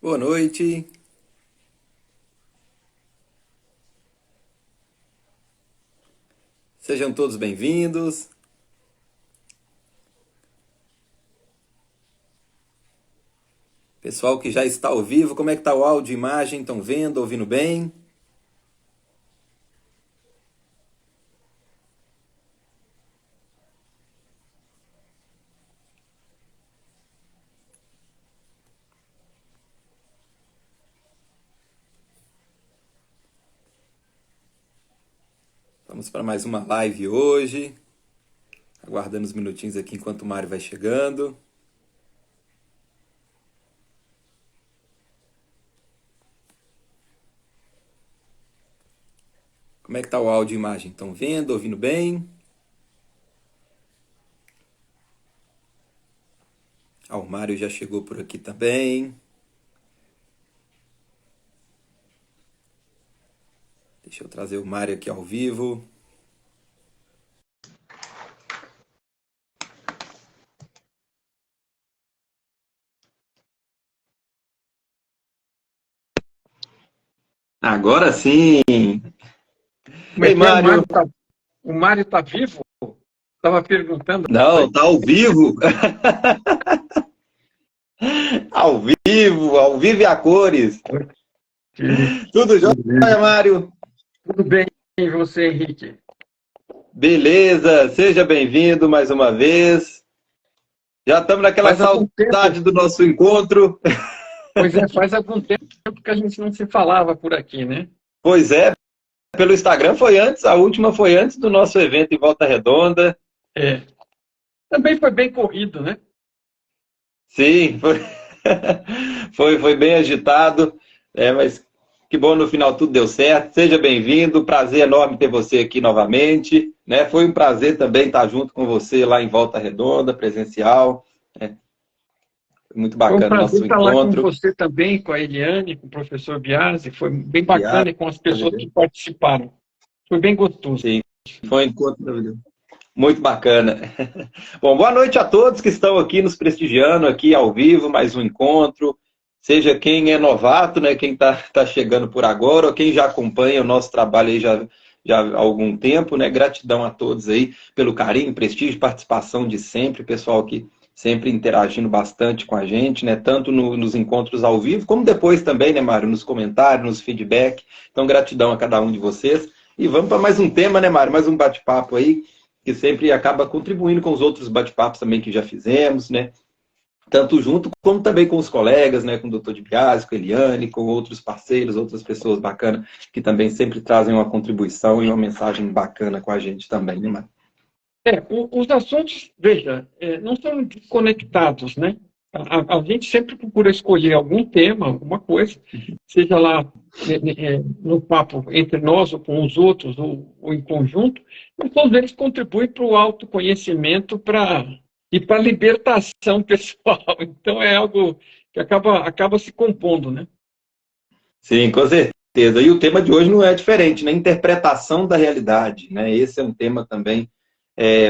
Boa noite, sejam todos bem-vindos. Pessoal que já está ao vivo, como é que está o áudio e imagem? Estão vendo, ouvindo bem? Vamos para mais uma live hoje. Aguardando uns minutinhos aqui enquanto o Mário vai chegando. Como é que está o áudio e imagem? Estão vendo, ouvindo bem? Ah, o Mário já chegou por aqui também. Deixa eu trazer o Mário aqui ao vivo. Agora sim! Como é Ei, que é? Mário! O Mário tá vivo? Estava perguntando Não, aí. tá ao vivo! Ao vivo e a cores! Que Tudo jóia, beleza. Mário? Tudo bem, e você, Henrique? Beleza, seja bem-vindo mais uma vez. Já estamos naquela Faz algum tempo, saudade do nosso encontro. faz algum tempo que a gente não se falava por aqui, né? Pois é, pelo Instagram foi antes, a última foi antes do nosso evento em Volta Redonda. É. Também foi bem corrido, né? Sim, foi, foi bem agitado, mas que bom, no final tudo deu certo. Seja bem-vindo, prazer enorme ter você aqui novamente. Né? Foi um prazer também estar junto com você lá em Volta Redonda, presencial. Né? Muito Foi um bacana o prazer nosso estar lá com encontro. você também, com a Eliane, com o professor Biasi. Foi bem Viagem, bacana e com as pessoas que participaram. Foi bem gostoso. sim, foi um encontro maravilhoso. Muito bacana. Bom, boa noite a todos que estão aqui nos prestigiando, aqui ao vivo, mais um encontro. Seja quem é novato, né, quem tá chegando por agora, ou quem já acompanha o nosso trabalho aí já há algum tempo, né? Gratidão a todos aí pelo carinho, prestígio, participação de sempre, pessoal que sempre interagindo bastante com a gente, né? Tanto nos encontros ao vivo, como depois também, né, Mário, nos comentários, nos feedback. Então, gratidão a cada um de vocês. E vamos para mais um tema, né, Mário? Mais um bate-papo aí que sempre acaba contribuindo com os outros bate-papos também que já fizemos, né? Tanto junto como também com os colegas, né? Com o Dr. de Biasi, com a Eliane, com outros parceiros, outras pessoas bacanas que também sempre trazem uma contribuição e uma mensagem bacana com a gente também, né, Mário? Os assuntos, veja, não são desconectados, né? A gente sempre procura escolher algum tema, alguma coisa, seja lá no papo entre nós ou com os outros, ou em conjunto, mas todos eles contribuem para o autoconhecimento e para a libertação pessoal. Então é algo que acaba se compondo, né? Sim, com certeza. E o tema de hoje não é diferente, né? Interpretação da realidade, né? Esse é um tema também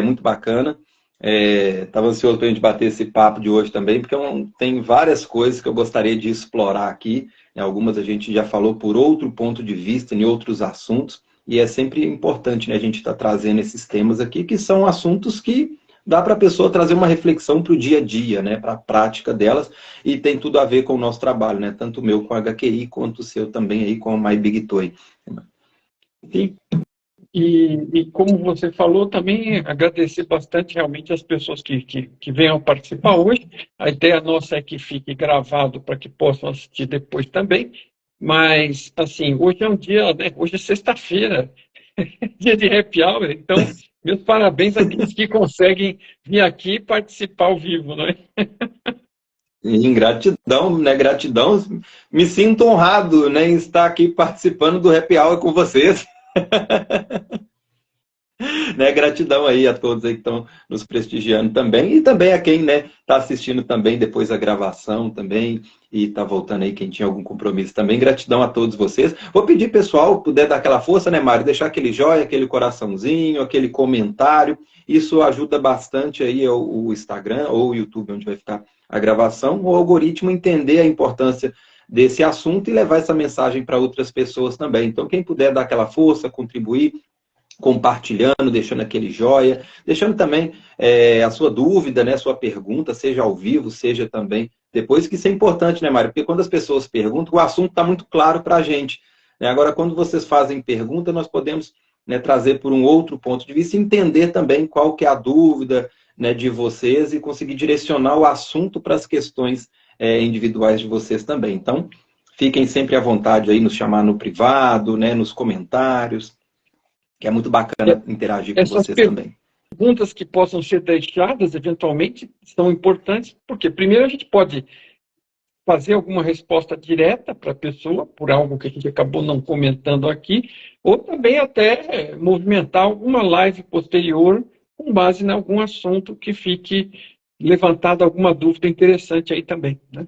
muito bacana. Estava ansioso para a gente bater esse papo de hoje também, porque tem várias coisas que eu gostaria de explorar aqui. Né? Algumas a gente já falou por outro ponto de vista, em outros assuntos, e é sempre importante, né, a gente estar trazendo esses temas aqui, que são assuntos que dá para a pessoa trazer uma reflexão para o dia a dia, né, para a prática delas, e tem tudo a ver com o nosso trabalho, né, tanto o meu com a HQI, quanto o seu também aí com a My Big Toy. Sim. E como você falou, também agradecer bastante realmente as pessoas que venham participar hoje. A ideia nossa é que fique gravado para que possam assistir depois também. Mas, assim, hoje é um dia, né? Hoje é sexta-feira, dia de happy hour. Então, meus parabéns àqueles que conseguem vir aqui e participar ao vivo, né? Em gratidão, né? Gratidão. Me sinto honrado, né, em estar aqui participando do Happy Hour com vocês. Né? Gratidão aí a todos aí que estão nos prestigiando também. E também a quem, né, está assistindo também depois a gravação também. E está voltando aí quem tinha algum compromisso também. Gratidão a todos vocês. Vou pedir, pessoal, puder dar aquela força, né, Mário? Deixar aquele joia, aquele coraçãozinho, aquele comentário. Isso ajuda bastante aí o Instagram ou o YouTube, onde vai ficar a gravação, o algoritmo entender a importância desse assunto e levar essa mensagem para outras pessoas também. Então, quem puder dar aquela força, contribuir, compartilhando, deixando aquele joia, deixando também a sua dúvida, né, sua pergunta, seja ao vivo, seja também depois, que isso é importante, né, Mário? Porque quando as pessoas perguntam, o assunto está muito claro para a gente, né? Agora, quando vocês fazem pergunta, nós podemos, né, trazer por um outro ponto de vista e entender também qual que é a dúvida, né, de vocês e conseguir direcionar o assunto para as questões individuais de vocês também. Então, fiquem sempre à vontade aí, nos chamar no privado, né, nos comentários, que é muito bacana interagir com vocês também. Perguntas que possam ser deixadas, eventualmente, são importantes, porque primeiro a gente pode fazer alguma resposta direta para a pessoa, por algo que a gente acabou não comentando aqui, ou também até movimentar alguma live posterior com base em algum assunto que fique levantada alguma dúvida interessante aí também, né?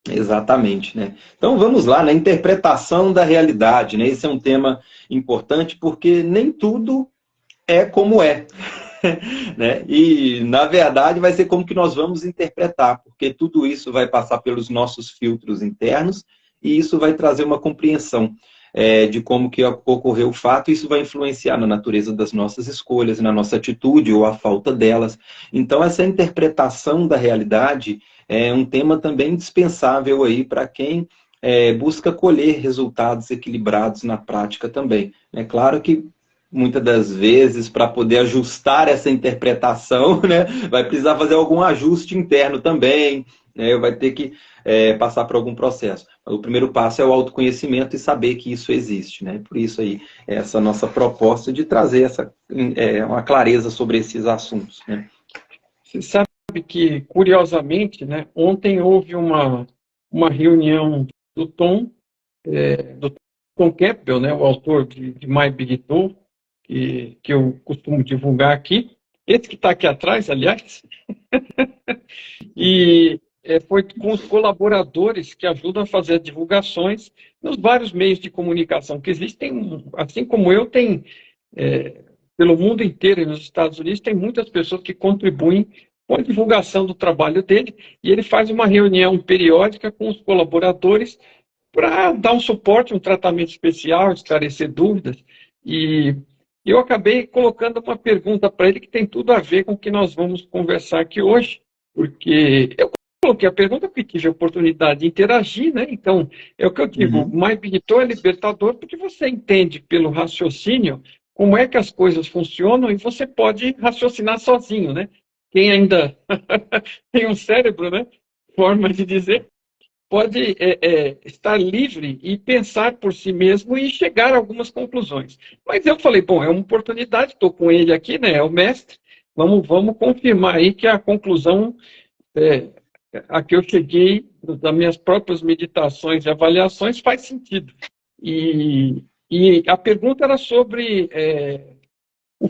Exatamente, né? Então vamos lá, na interpretação da realidade, né? Esse é um tema importante porque nem tudo é como é, né? E na verdade vai ser como que nós vamos interpretar, porque tudo isso vai passar pelos nossos filtros internos e isso vai trazer uma compreensão de como que ocorreu o fato, e isso vai influenciar na natureza das nossas escolhas, na nossa atitude ou a falta delas. Então essa interpretação da realidade é um tema também indispensável aí para quem busca colher resultados equilibrados na prática também. É claro que muitas das vezes, para poder ajustar essa interpretação, né, vai precisar fazer algum ajuste interno também, né, vai ter que passar por algum processo. O primeiro passo é o autoconhecimento e saber que isso existe, né? Por isso aí, essa nossa proposta de trazer uma clareza sobre esses assuntos, né? Você sabe que, curiosamente, né, ontem houve uma reunião do Tom Campbell, né, o autor de My Big Tool, que eu costumo divulgar aqui. Esse que está aqui atrás, aliás. E foi com os colaboradores que ajudam a fazer as divulgações nos vários meios de comunicação que existem. Assim como eu, tem pelo mundo inteiro e nos Estados Unidos, tem muitas pessoas que contribuem com a divulgação do trabalho dele, e ele faz uma reunião periódica com os colaboradores para dar um suporte, um tratamento especial, esclarecer dúvidas. E eu acabei colocando uma pergunta para ele que tem tudo a ver com o que nós vamos conversar aqui hoje, porque eu coloquei a pergunta porque tive a oportunidade de interagir, né? Então, é o que eu digo, My Big Tool é libertador porque você entende pelo raciocínio como é que as coisas funcionam e você pode raciocinar sozinho, né? Quem ainda tem um cérebro, né? Forma de dizer, pode estar livre e pensar por si mesmo e chegar a algumas conclusões. Mas eu falei, bom, é uma oportunidade, estou com ele aqui, né? É o mestre, vamos confirmar aí que a conclusão a que eu cheguei das minhas próprias meditações e avaliações faz sentido. E a pergunta era sobre o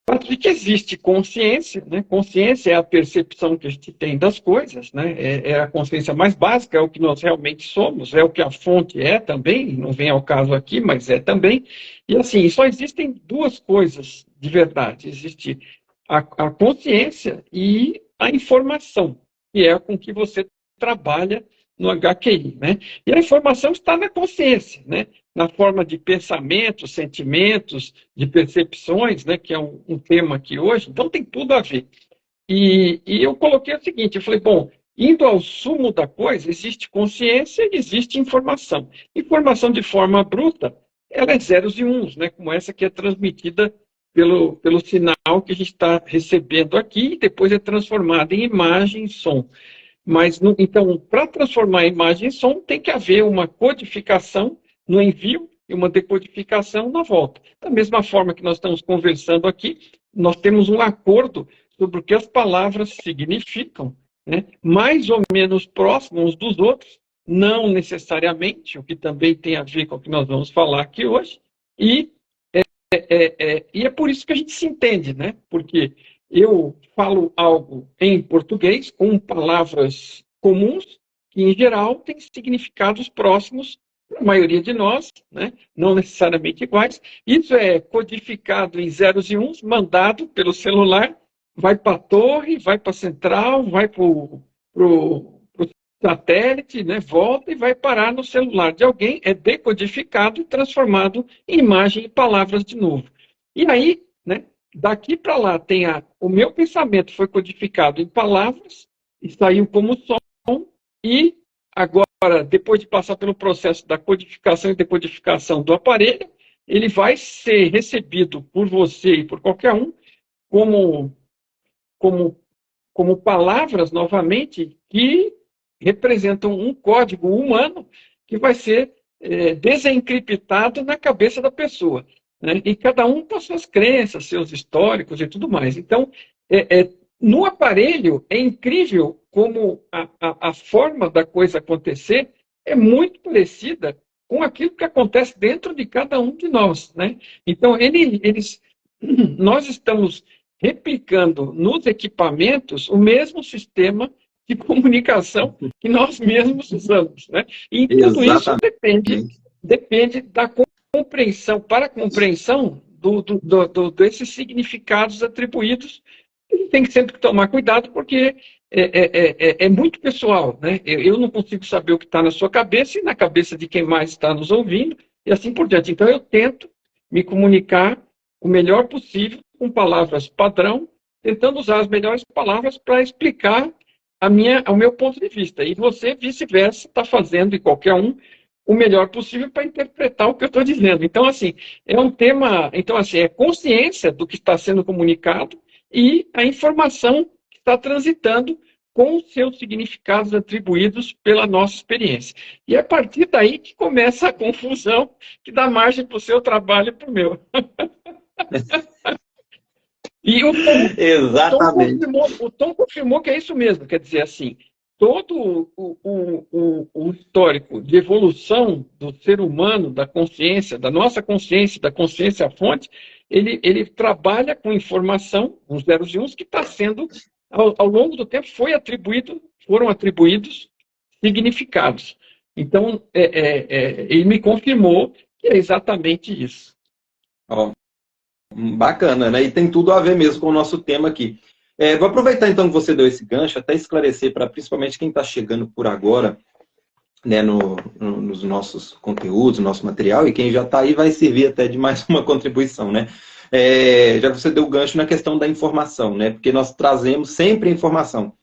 fato de que existe consciência, né? Consciência é a percepção que a gente tem das coisas, né? É a consciência mais básica, é o que nós realmente somos, é o que a fonte é também, não vem ao caso aqui, mas é também. E assim, só existem duas coisas de verdade: existe a consciência e a informação, que é com que você trabalha no HQI, né? E a informação está na consciência, né? Na forma de pensamentos, sentimentos, de percepções, né? Que é um tema aqui hoje, então tem tudo a ver. E eu coloquei o seguinte, eu falei, bom, indo ao sumo da coisa, existe consciência e existe informação. Informação de forma bruta, ela é zeros e uns, né? Como essa que é transmitida pelo sinal que a gente está recebendo aqui, e depois é transformada em imagem e som. Mas, então, para transformar a imagem em som, tem que haver uma codificação no envio e uma decodificação na volta. Da mesma forma que nós estamos conversando aqui, nós temos um acordo sobre o que as palavras significam, né? Mais ou menos próximos uns dos outros, não necessariamente, o que também tem a ver com o que nós vamos falar aqui hoje, e é por isso que a gente se entende, né? Porque eu falo algo em português com palavras comuns que, em geral, têm significados próximos para a maioria de nós, né? Não necessariamente iguais. Isso é codificado em zeros e uns, mandado pelo celular, vai para a torre, vai para a central, vai para o satélite, né, volta e vai parar no celular de alguém, é decodificado e transformado em imagem e palavras de novo. E aí, né, daqui para lá, o meu pensamento foi codificado em palavras e saiu como som, e agora, depois de passar pelo processo da codificação e decodificação do aparelho, ele vai ser recebido por você e por qualquer um como, como, como palavras, novamente, que representam um código humano que vai ser desencriptado na cabeça da pessoa, né? E cada um com as suas crenças, seus históricos e tudo mais. Então, no aparelho, é incrível como a forma da coisa acontecer é muito parecida com aquilo que acontece dentro de cada um de nós, né? Então, nós estamos replicando nos equipamentos o mesmo sistema de comunicação que nós mesmos usamos, né? E tudo isso depende da compreensão, para a compreensão desses significados atribuídos. Tem que sempre tomar cuidado, porque é muito pessoal, né? Eu não consigo saber o que está na sua cabeça e na cabeça de quem mais está nos ouvindo, e assim por diante. Então, eu tento me comunicar o melhor possível com palavras padrão, tentando usar as melhores palavras para explicar ao meu ponto de vista. E você, vice-versa, está fazendo, e qualquer um, o melhor possível para interpretar o que eu estou dizendo. Então, assim, é um tema... Então, assim, é consciência do que está sendo comunicado e a informação que está transitando com os seus significados atribuídos pela nossa experiência. E é a partir daí que começa a confusão, que dá margem para o seu trabalho e para o meu. E Exatamente. O Tom confirmou que é isso mesmo. Quer dizer, assim, todo o histórico de evolução do ser humano, da consciência, da nossa consciência, da consciência-fonte, ele trabalha com informação, uns zeros e uns, que está sendo, ao longo do tempo, foram atribuídos significados. Então, ele me confirmou que é exatamente isso. Ó, bacana, né? E tem tudo a ver mesmo com o nosso tema aqui. Vou aproveitar então que você deu esse gancho, até esclarecer para principalmente quem está chegando por agora, né, nos nossos conteúdos, no nosso material, e quem já está aí vai servir até de mais uma contribuição, né? Já que você deu o gancho na questão da informação, né? Porque nós trazemos sempre a informação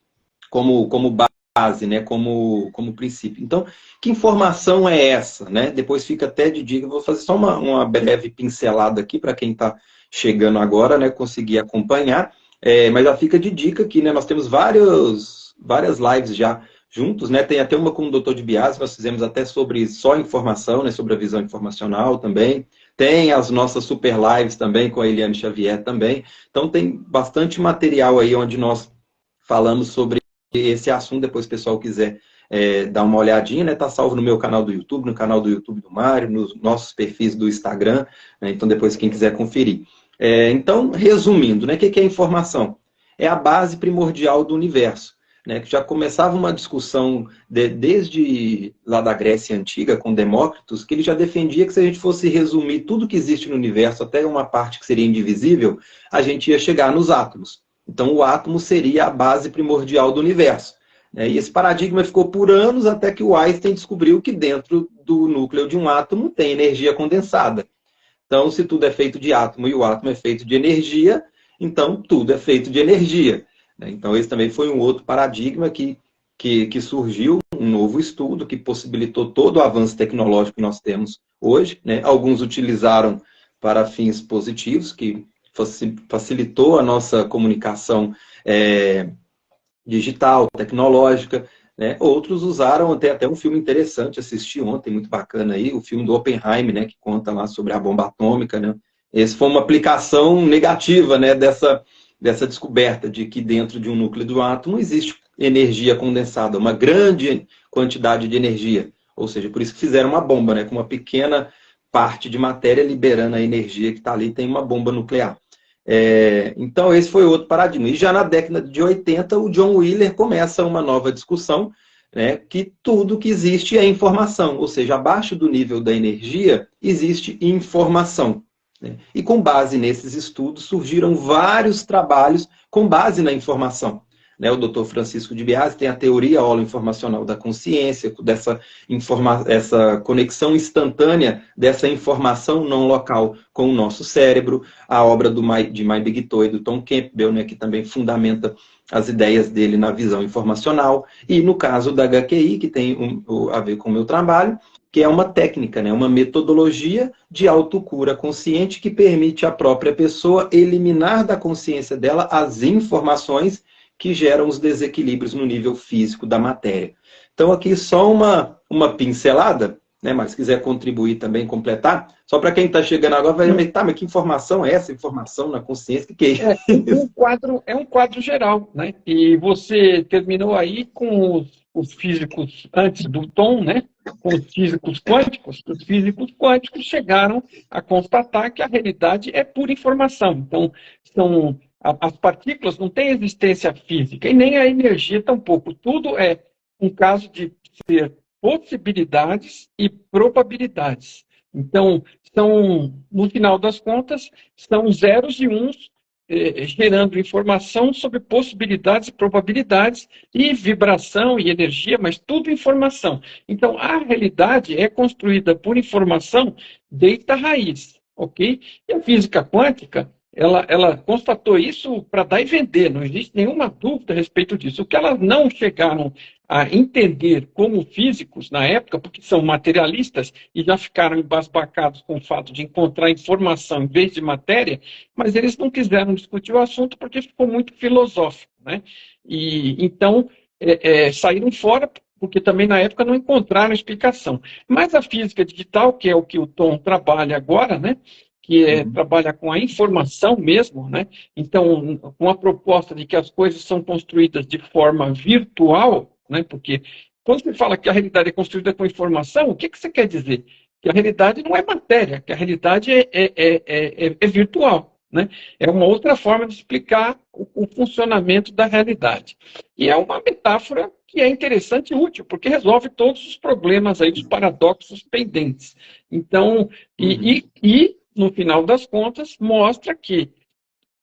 como base, né? Como princípio. Então, que informação é essa, né? Depois fica até de dica, vou fazer só uma breve pincelada aqui para quem está chegando agora, né? Conseguir acompanhar. Mas já fica de dica aqui, né? Nós temos várias lives já juntos, né? Tem até uma com o Dr. de Biase, nós fizemos até sobre só informação, né? Sobre a visão informacional também. Tem as nossas super lives também com a Eliane Xavier também. Então tem bastante material aí onde nós falamos sobre esse assunto. Depois se o pessoal quiser dar uma olhadinha, né? Tá salvo no meu canal do YouTube, no canal do YouTube do Mário, nos nossos perfis do Instagram, né? Então depois quem quiser conferir. Então, resumindo, né, o que é informação? É a base primordial do universo, né, que já começava uma discussão desde lá da Grécia Antiga, com Demócritos, que ele já defendia que se a gente fosse resumir tudo que existe no universo, até uma parte que seria indivisível, a gente ia chegar nos átomos. Então, o átomo seria a base primordial do universo. Né, e esse paradigma ficou por anos até que o Einstein descobriu que dentro do núcleo de um átomo tem energia condensada. Então, se tudo é feito de átomo e o átomo é feito de energia, então tudo é feito de energia. Então, esse também foi um outro paradigma que surgiu, um novo estudo que possibilitou todo o avanço tecnológico que nós temos hoje. Né? Alguns utilizaram para fins positivos, que facilitou a nossa comunicação digital, tecnológica. Né? Outros usaram até um filme interessante, assisti ontem, muito bacana aí, o filme do Oppenheimer, né, que conta lá sobre a bomba atômica. Né? Essa foi uma aplicação negativa, né, dessa descoberta de que dentro de um núcleo do átomo existe energia condensada, uma grande quantidade de energia. Ou seja, por isso que fizeram uma bomba, né, com uma pequena parte de matéria liberando a energia que está ali, tem uma bomba nuclear. Então, esse foi outro paradigma. E já na década de 80, o John Wheeler começa uma nova discussão, né, que tudo que existe é informação, ou seja, abaixo do nível da energia existe informação. Né? E com base nesses estudos surgiram vários trabalhos com base na informação. né? O Dr. Francisco de Biase tem a teoria holoinformacional da consciência, essa conexão instantânea dessa informação não local com o nosso cérebro, a obra de Mai Bigtoi e do Tom Campbell, né, que também fundamenta as ideias dele na visão informacional, e no caso da HQI, que tem a ver com o meu trabalho, que é uma técnica, né, uma metodologia de autocura consciente que permite à própria pessoa eliminar da consciência dela as informações que geram os desequilíbrios no nível físico da matéria. Então aqui só uma pincelada, né, mas se quiser contribuir também, completar, só para quem está chegando agora vai ver, tá, mas que informação é essa? Informação na consciência, que é isso? É um quadro geral, né? E você terminou aí com os físicos antes do Tom, né? Com os físicos quânticos. Os físicos quânticos chegaram a constatar que a realidade é pura informação. Então, as partículas não têm existência física e nem a energia tampouco. Tudo é um caso de ser possibilidades e probabilidades. Então, no final das contas, são zeros e uns gerando informação sobre possibilidades e probabilidades e vibração e energia, mas tudo informação. Então, a realidade é construída por informação desde a raiz, ok? E a física quântica, ela constatou isso para dar e vender, não existe nenhuma dúvida a respeito disso. O que elas não chegaram a entender como físicos na época, porque são materialistas e já ficaram embasbacados com o fato de encontrar informação em vez de matéria, mas eles não quiseram discutir o assunto porque ficou muito filosófico, né? E então saíram fora porque também na época não encontraram explicação. Mas a física digital, que é o que o Tom trabalha agora, né? Que trabalha com a informação mesmo, né? Então, com a proposta de que as coisas são construídas de forma virtual, né? Porque quando você fala que a realidade é construída com informação, o que você quer dizer? Que a realidade não é matéria, que a realidade é virtual, né? É uma outra forma de explicar o funcionamento da realidade. E é uma metáfora que é interessante e útil, porque resolve todos os problemas aí, dos paradoxos pendentes. Então, no final das contas, mostra que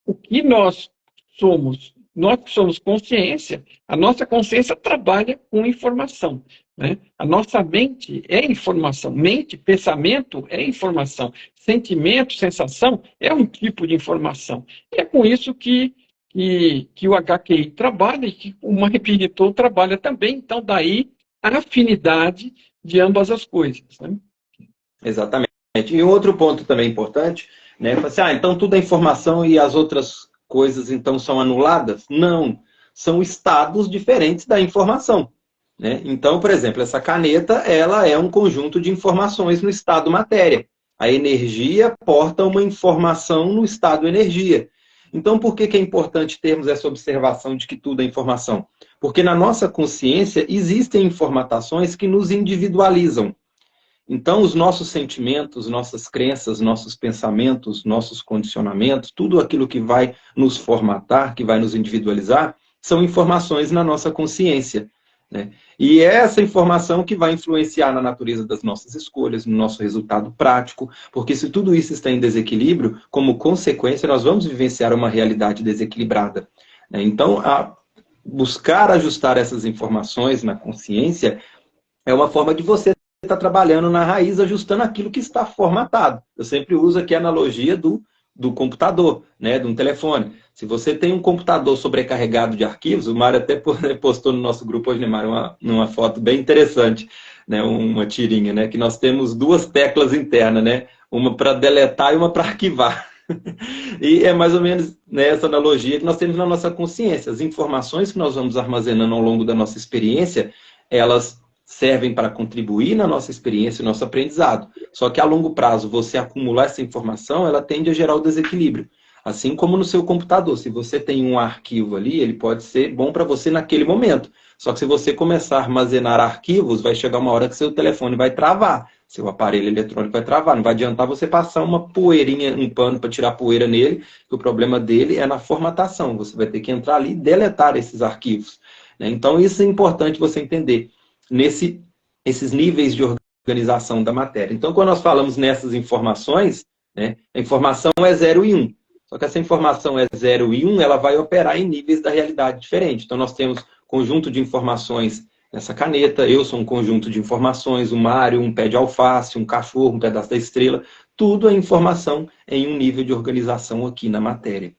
o que nós que somos consciência, a nossa consciência trabalha com informação, né? A nossa mente é informação, mente, pensamento é informação, sentimento, sensação é um tipo de informação. E é com isso que o HQI trabalha e que o Mai Bigtoi trabalha também, então daí a afinidade de ambas as coisas, né? Exatamente. E um outro ponto também importante, né? Assim, então tudo é informação e as outras coisas então são anuladas? Não, são estados diferentes da informação, né? Então, por exemplo, essa caneta, ela é um conjunto de informações no estado matéria. A energia porta uma informação no estado energia. Então, por que é importante termos essa observação de que tudo é informação? Porque na nossa consciência existem informações que nos individualizam. Então, os nossos sentimentos, nossas crenças, nossos pensamentos, nossos condicionamentos, tudo aquilo que vai nos formatar, que vai nos individualizar, são informações na nossa consciência, né? E é essa informação que vai influenciar na natureza das nossas escolhas, no nosso resultado prático, porque se tudo isso está em desequilíbrio, como consequência, nós vamos vivenciar uma realidade desequilibrada, né? Então, buscar ajustar essas informações na consciência é uma forma de você está trabalhando na raiz, ajustando aquilo que está formatado. Eu sempre uso aqui a analogia do computador, né, de um telefone. Se você tem um computador sobrecarregado de arquivos, o Mário até postou no nosso grupo hoje, né, Mário, uma foto bem interessante, né, uma tirinha, né, que nós temos duas teclas internas, né, uma para deletar e uma para arquivar. E é mais ou menos nessa analogia que nós temos na nossa consciência. As informações que nós vamos armazenando ao longo da nossa experiência, elas servem para contribuir na nossa experiência e nosso aprendizado. Só que a longo prazo, você acumular essa informação, ela tende a gerar o desequilíbrio. Assim como no seu computador. Se você tem um arquivo ali, ele pode ser bom para você naquele momento. Só que se você começar a armazenar arquivos, vai chegar uma hora que seu telefone vai travar. Seu aparelho eletrônico vai travar. Não vai adiantar você passar uma poeirinha, um pano para tirar poeira nele, que o problema dele é na formatação. Você vai ter que entrar ali e deletar esses arquivos, né? Então isso é importante você entender esses níveis de organização da matéria. Então, quando nós falamos nessas informações, né, a informação é 0 e 1. Só que essa informação é 0 e 1, ela vai operar em níveis da realidade diferentes. Então nós temos conjunto de informações nessa caneta, eu sou um conjunto de informações, o Mário, um pé de alface, um cachorro, um pedaço da estrela, tudo é informação em um nível de organização aqui na matéria.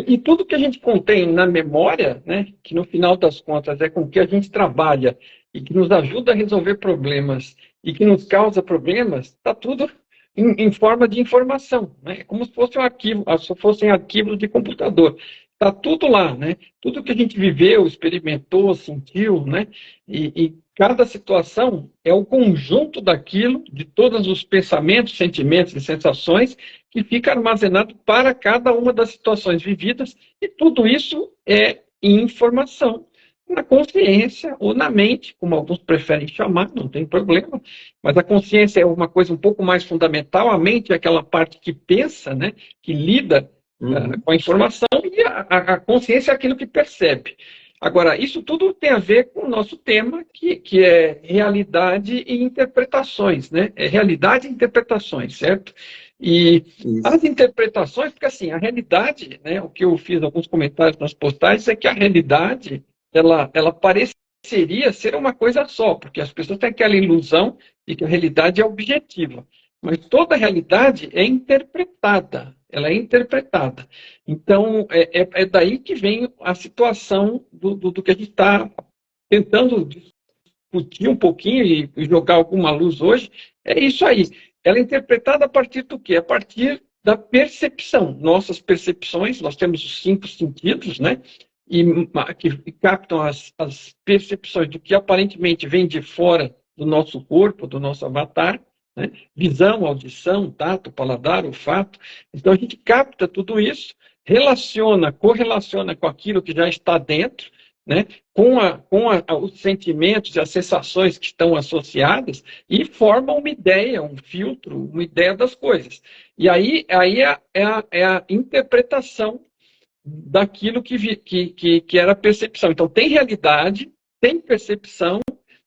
E tudo que a gente contém na memória, né, que no final das contas é com que a gente trabalha e que nos ajuda a resolver problemas e que nos causa problemas, está tudo em forma de informação, né? Como se fosse um arquivo, se fossem arquivos de computador. Está tudo lá, né? Tudo que a gente viveu, experimentou, sentiu, né? E cada situação é o conjunto daquilo, de todos os pensamentos, sentimentos e sensações que fica armazenado para cada uma das situações vividas, e tudo isso é informação na consciência ou na mente, como alguns preferem chamar, não tem problema, mas a consciência é uma coisa um pouco mais fundamental, a mente é aquela parte que pensa, né, que lida com a informação, e a consciência é aquilo que percebe. Agora, isso tudo tem a ver com o nosso tema, que é realidade e interpretações, né? É realidade e interpretações, certo? E as interpretações, porque assim, a realidade, né, o que eu fiz alguns comentários nas postagens, é que a realidade, ela pareceria ser uma coisa só, porque as pessoas têm aquela ilusão de que a realidade é objetiva. Mas toda a realidade é interpretada, ela é interpretada. Então, é daí que vem a situação do que a gente está tentando discutir um pouquinho e jogar alguma luz hoje. É isso aí. Ela é interpretada a partir do quê? A partir da percepção. Nossas percepções, nós temos os 5 sentidos, né? E que captam as percepções do que aparentemente vem de fora do nosso corpo, do nosso avatar, né? Visão, audição, tato, paladar, olfato. Então a gente capta tudo isso, correlaciona com aquilo que já está dentro, né? com os sentimentos e as sensações que estão associadas, e forma uma ideia, um filtro, uma ideia das coisas. E aí é a interpretação daquilo que era a percepção. Então tem realidade, tem percepção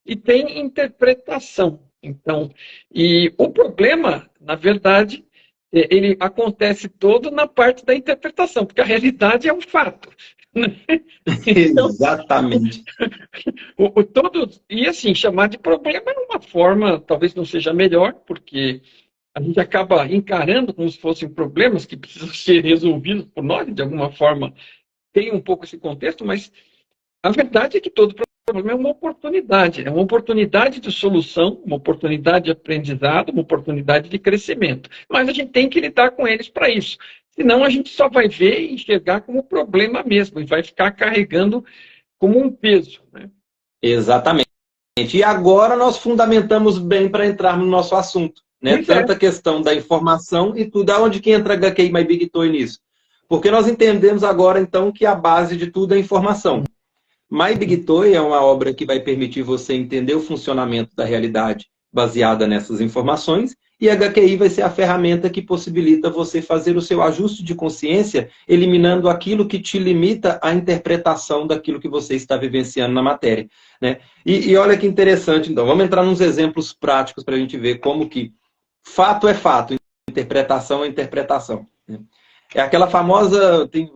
e tem interpretação. Então, e o problema, na verdade, ele acontece todo na parte da interpretação, porque a realidade é um fato. Então, exatamente. E assim, chamar de problema é uma forma, talvez não seja melhor, porque a gente acaba encarando como se fossem problemas que precisam ser resolvidos por nós, de alguma forma tem um pouco esse contexto, mas a verdade é que todo problema é uma oportunidade de solução, uma oportunidade de aprendizado, uma oportunidade de crescimento. Mas a gente tem que lidar com eles para isso. Senão a gente só vai ver e enxergar como problema mesmo, e vai ficar carregando como um peso, né? Exatamente. E agora nós fundamentamos bem para entrarmos no nosso assunto, né? Tanta questão da informação e tudo. Aonde que entra HQI My Big Toy nisso? Porque nós entendemos agora, então, que a base de tudo é informação. My Big Toy é uma obra que vai permitir você entender o funcionamento da realidade baseada nessas informações, e a HQI vai ser a ferramenta que possibilita você fazer o seu ajuste de consciência, eliminando aquilo que te limita à interpretação daquilo que você está vivenciando na matéria, né? E olha que interessante, então, vamos entrar nos exemplos práticos para a gente ver como que fato é fato, interpretação é interpretação, né? É aquela famosa, tem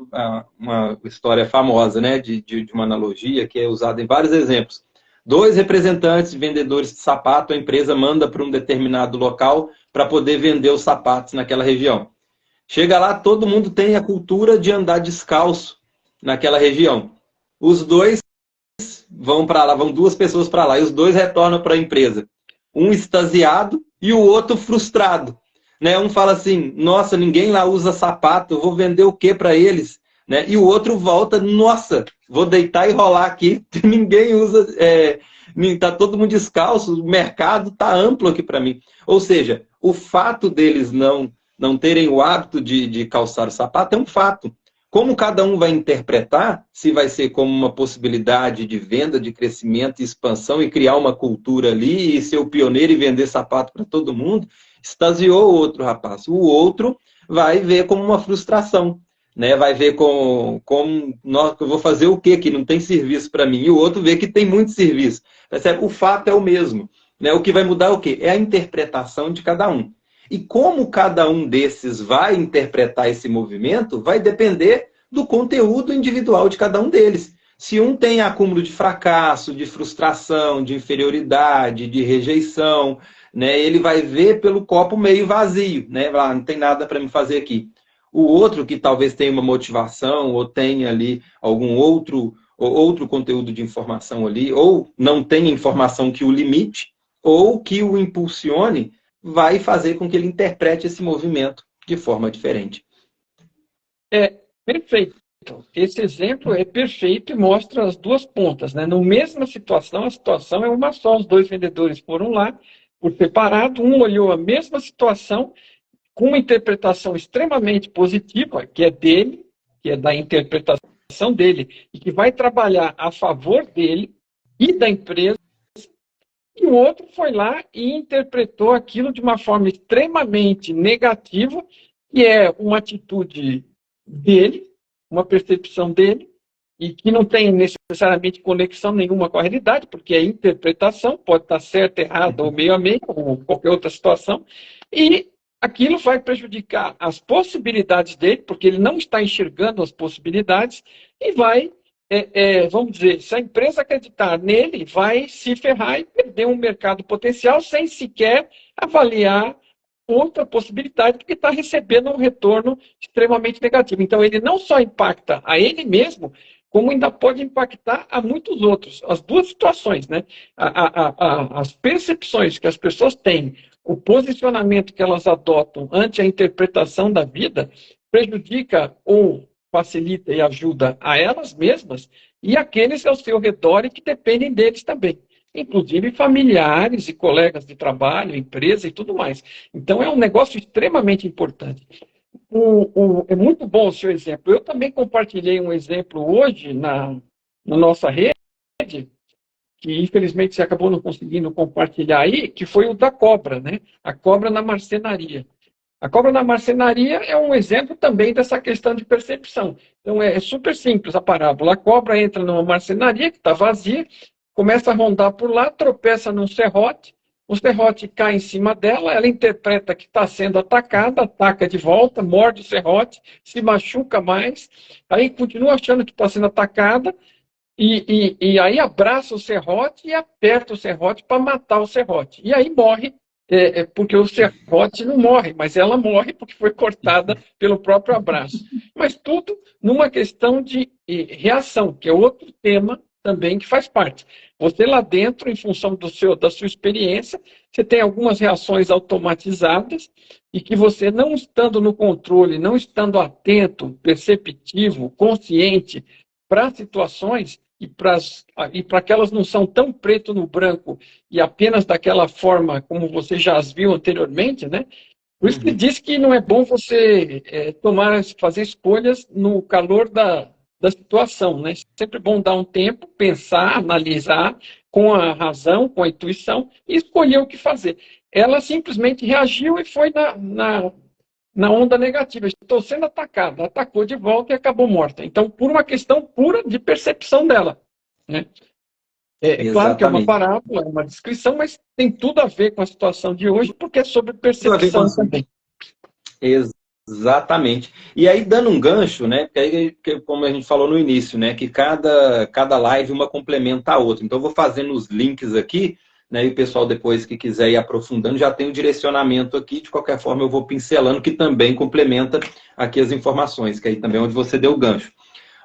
uma história famosa, né, de uma analogia que é usada em vários exemplos. 2 representantes vendedores de sapato, a empresa manda para um determinado local para poder vender os sapatos naquela região. Chega lá, todo mundo tem a cultura de andar descalço naquela região. Os 2 vão para lá, vão 2 pessoas para lá, e os 2 retornam para a empresa. Um extasiado e o outro frustrado. Né? Um fala assim, nossa, ninguém lá usa sapato, eu vou vender o que para eles? Né? E o outro volta, nossa, vou deitar e rolar aqui, ninguém usa, tá todo mundo descalço, o mercado tá amplo aqui para mim. Ou seja, o fato deles não terem o hábito de calçar o sapato é um fato. Como cada um vai interpretar, se vai ser como uma possibilidade de venda, de crescimento e expansão e criar uma cultura ali e ser o pioneiro e vender sapato para todo mundo, extasiou o outro rapaz. O outro vai ver como uma frustração, né? Vai ver como eu vou fazer o quê? Que não tem serviço para mim. E o outro vê que tem muito serviço. Percebe? O fato é o mesmo, né? O que vai mudar é o quê? É a interpretação de cada um. E como cada um desses vai interpretar esse movimento vai depender do conteúdo individual de cada um deles. Se um tem acúmulo de fracasso, de frustração, de inferioridade, de rejeição, né, ele vai ver pelo copo meio vazio, né? Ah, não tem nada para me fazer aqui. O outro que talvez tenha uma motivação ou tenha ali algum outro conteúdo de informação ali, ou não tenha informação que o limite, ou que o impulsione, vai fazer com que ele interprete esse movimento de forma diferente. Perfeito. Esse exemplo é perfeito e mostra as duas pontas, né? Na mesma situação, a situação é uma só. Os dois vendedores foram lá por separado, um olhou a mesma situação com uma interpretação extremamente positiva, que é dele, que é da interpretação dele, e que vai trabalhar a favor dele e da empresa, e o outro foi lá e interpretou aquilo de uma forma extremamente negativa, que é uma atitude dele, uma percepção dele, e que não tem necessariamente conexão nenhuma com a realidade, porque é interpretação, pode estar certo, errado, ou meio a meio, ou qualquer outra situação, e aquilo vai prejudicar as possibilidades dele, porque ele não está enxergando as possibilidades, e vai, vamos dizer, se a empresa acreditar nele, vai se ferrar e perder um mercado potencial sem sequer avaliar outra possibilidade, porque está recebendo um retorno extremamente negativo. Então, ele não só impacta a ele mesmo, como ainda pode impactar a muitos outros. As duas situações, né? As percepções que as pessoas têm, o posicionamento que elas adotam ante a interpretação da vida, prejudica ou facilita e ajuda a elas mesmas e aqueles ao seu redor e que dependem deles também. Inclusive familiares e colegas de trabalho, empresa e tudo mais. Então, é um negócio extremamente importante. É muito bom o seu exemplo. Eu também compartilhei um exemplo hoje na nossa rede, que infelizmente você acabou não conseguindo compartilhar aí, que foi o da cobra, né? A cobra na marcenaria. A cobra na marcenaria é um exemplo também dessa questão de percepção. Então, é super simples a parábola. A cobra entra numa marcenaria que está vazia, começa a rondar por lá, tropeça num serrote, o serrote cai em cima dela, ela interpreta que está sendo atacada, ataca de volta, morde o serrote, se machuca mais, aí continua achando que está sendo atacada, e aí abraça o serrote e aperta o serrote para matar o serrote. E aí morre, porque o serrote não morre, mas ela morre porque foi cortada pelo próprio abraço. Mas tudo numa questão de reação, que é outro tema também que faz parte. Você lá dentro, em função da sua experiência, você tem algumas reações automatizadas e que você, não estando no controle, não estando atento, perceptivo, consciente para as situações e para que elas não são tão preto no branco e apenas daquela forma como você já as viu anteriormente, né? Por isso que ele diz que não é bom você fazer escolhas no calor da situação, né? Sempre bom dar um tempo, pensar, analisar com a razão, com a intuição e escolher o que fazer. Ela simplesmente reagiu e foi na onda negativa. Estou sendo atacada, atacou de volta e acabou morta. Então, por uma questão pura de percepção dela, né? É claro que é uma parábola, é uma descrição, mas tem tudo a ver com a situação de hoje, porque é sobre percepção também. Exatamente. E aí, dando um gancho, né? Que como a gente falou no início, né? Que cada live uma complementa a outra. Então, eu vou fazendo os links aqui, né? E o pessoal, depois que quiser ir aprofundando, já tem o direcionamento aqui. De qualquer forma, eu vou pincelando, que também complementa aqui as informações, que aí também é onde você deu o gancho.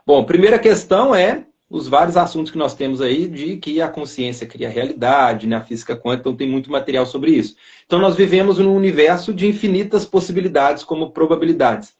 Bom, primeira questão é os vários assuntos que nós temos aí de que a consciência cria a realidade, né? A física quântica, então tem muito material sobre isso. Então nós vivemos num universo de infinitas possibilidades como probabilidades,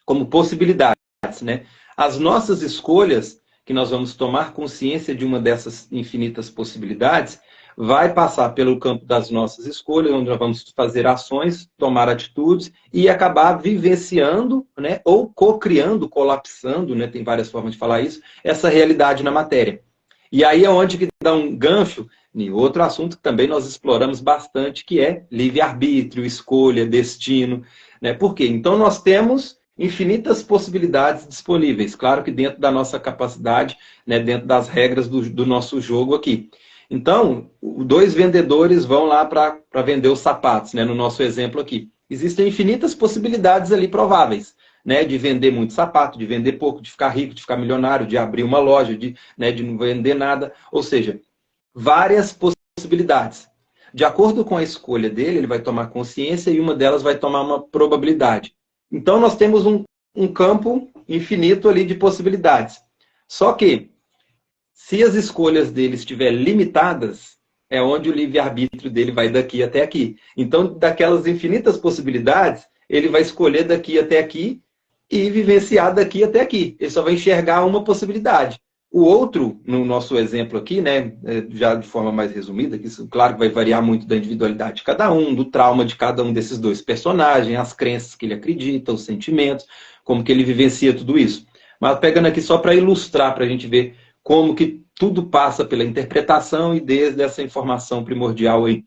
como possibilidades, né? As nossas escolhas, que nós vamos tomar consciência de uma dessas infinitas possibilidades, vai passar pelo campo das nossas escolhas, onde nós vamos fazer ações, tomar atitudes e acabar vivenciando, né, ou co-criando, colapsando, né, tem várias formas de falar isso, essa realidade na matéria. E aí é onde que dá um gancho em outro assunto que também nós exploramos bastante, que é livre-arbítrio, escolha, destino. Né? Por quê? Então nós temos infinitas possibilidades disponíveis, claro que dentro da nossa capacidade, né, dentro das regras do nosso jogo aqui. Então, dois vendedores vão lá para vender os sapatos, né, no nosso exemplo aqui. Existem infinitas possibilidades ali prováveis, né? De vender muito sapato, de vender pouco, de ficar rico, de ficar milionário, de abrir uma loja, né, de não vender nada. Ou seja, várias possibilidades. De acordo com a escolha dele, ele vai tomar consciência e uma delas vai tomar uma probabilidade. Então, nós temos um campo infinito ali de possibilidades. Só que, se as escolhas dele estiverem limitadas, é onde o livre-arbítrio dele vai daqui até aqui. Então, daquelas infinitas possibilidades, ele vai escolher daqui até aqui e vivenciar daqui até aqui. Ele só vai enxergar uma possibilidade. O outro, no nosso exemplo aqui, né, já de forma mais resumida, que isso, claro, que vai variar muito da individualidade de cada um, do trauma de cada um desses dois personagens, as crenças que ele acredita, os sentimentos, como que ele vivencia tudo isso. Mas pegando aqui só para ilustrar, para a gente ver como que tudo passa pela interpretação e desde essa informação primordial aí.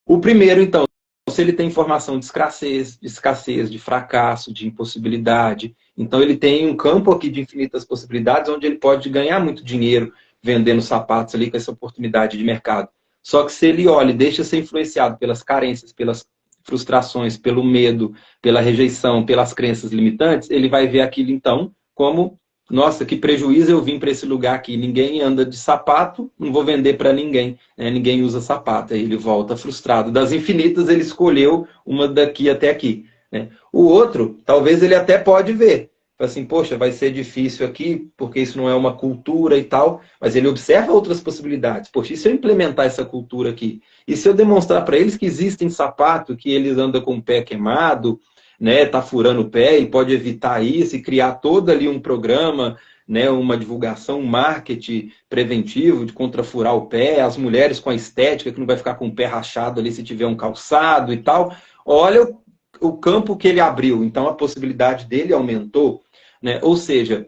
O primeiro, então, se ele tem informação de escassez, de fracasso, de impossibilidade, então ele tem um campo aqui de infinitas possibilidades onde ele pode ganhar muito dinheiro vendendo sapatos ali com essa oportunidade de mercado. Só que se ele olha e deixa ser influenciado pelas carências, pelas frustrações, pelo medo, pela rejeição, pelas crenças limitantes, ele vai ver aquilo então como, nossa, que prejuízo eu vim para esse lugar aqui, ninguém anda de sapato, não vou vender para ninguém, né? Ninguém usa sapato, aí ele volta frustrado. Das infinitas ele escolheu uma daqui até aqui, né? O outro, talvez ele até pode ver, assim, poxa, vai ser difícil aqui, porque isso não é uma cultura e tal, mas ele observa outras possibilidades. Poxa, e se eu implementar essa cultura aqui? E se eu demonstrar para eles que existem sapato, que eles andam com o pé queimado, né, tá furando o pé e pode evitar isso e criar todo ali um programa, né, uma divulgação, um marketing preventivo de contra furar o pé, as mulheres com a estética que não vai ficar com o pé rachado ali se tiver um calçado e tal. Olha o campo que ele abriu, então a possibilidade dele aumentou, né? Ou seja,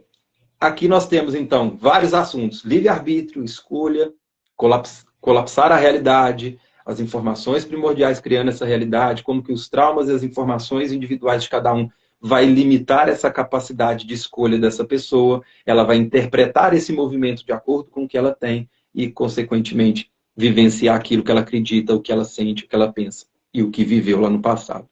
aqui nós temos então vários assuntos: livre-arbítrio, escolha, colapsar a realidade, as informações primordiais criando essa realidade, como que os traumas e as informações individuais de cada um vai limitar essa capacidade de escolha dessa pessoa, ela vai interpretar esse movimento de acordo com o que ela tem e, consequentemente, vivenciar aquilo que ela acredita, o que ela sente, o que ela pensa e o que viveu lá no passado.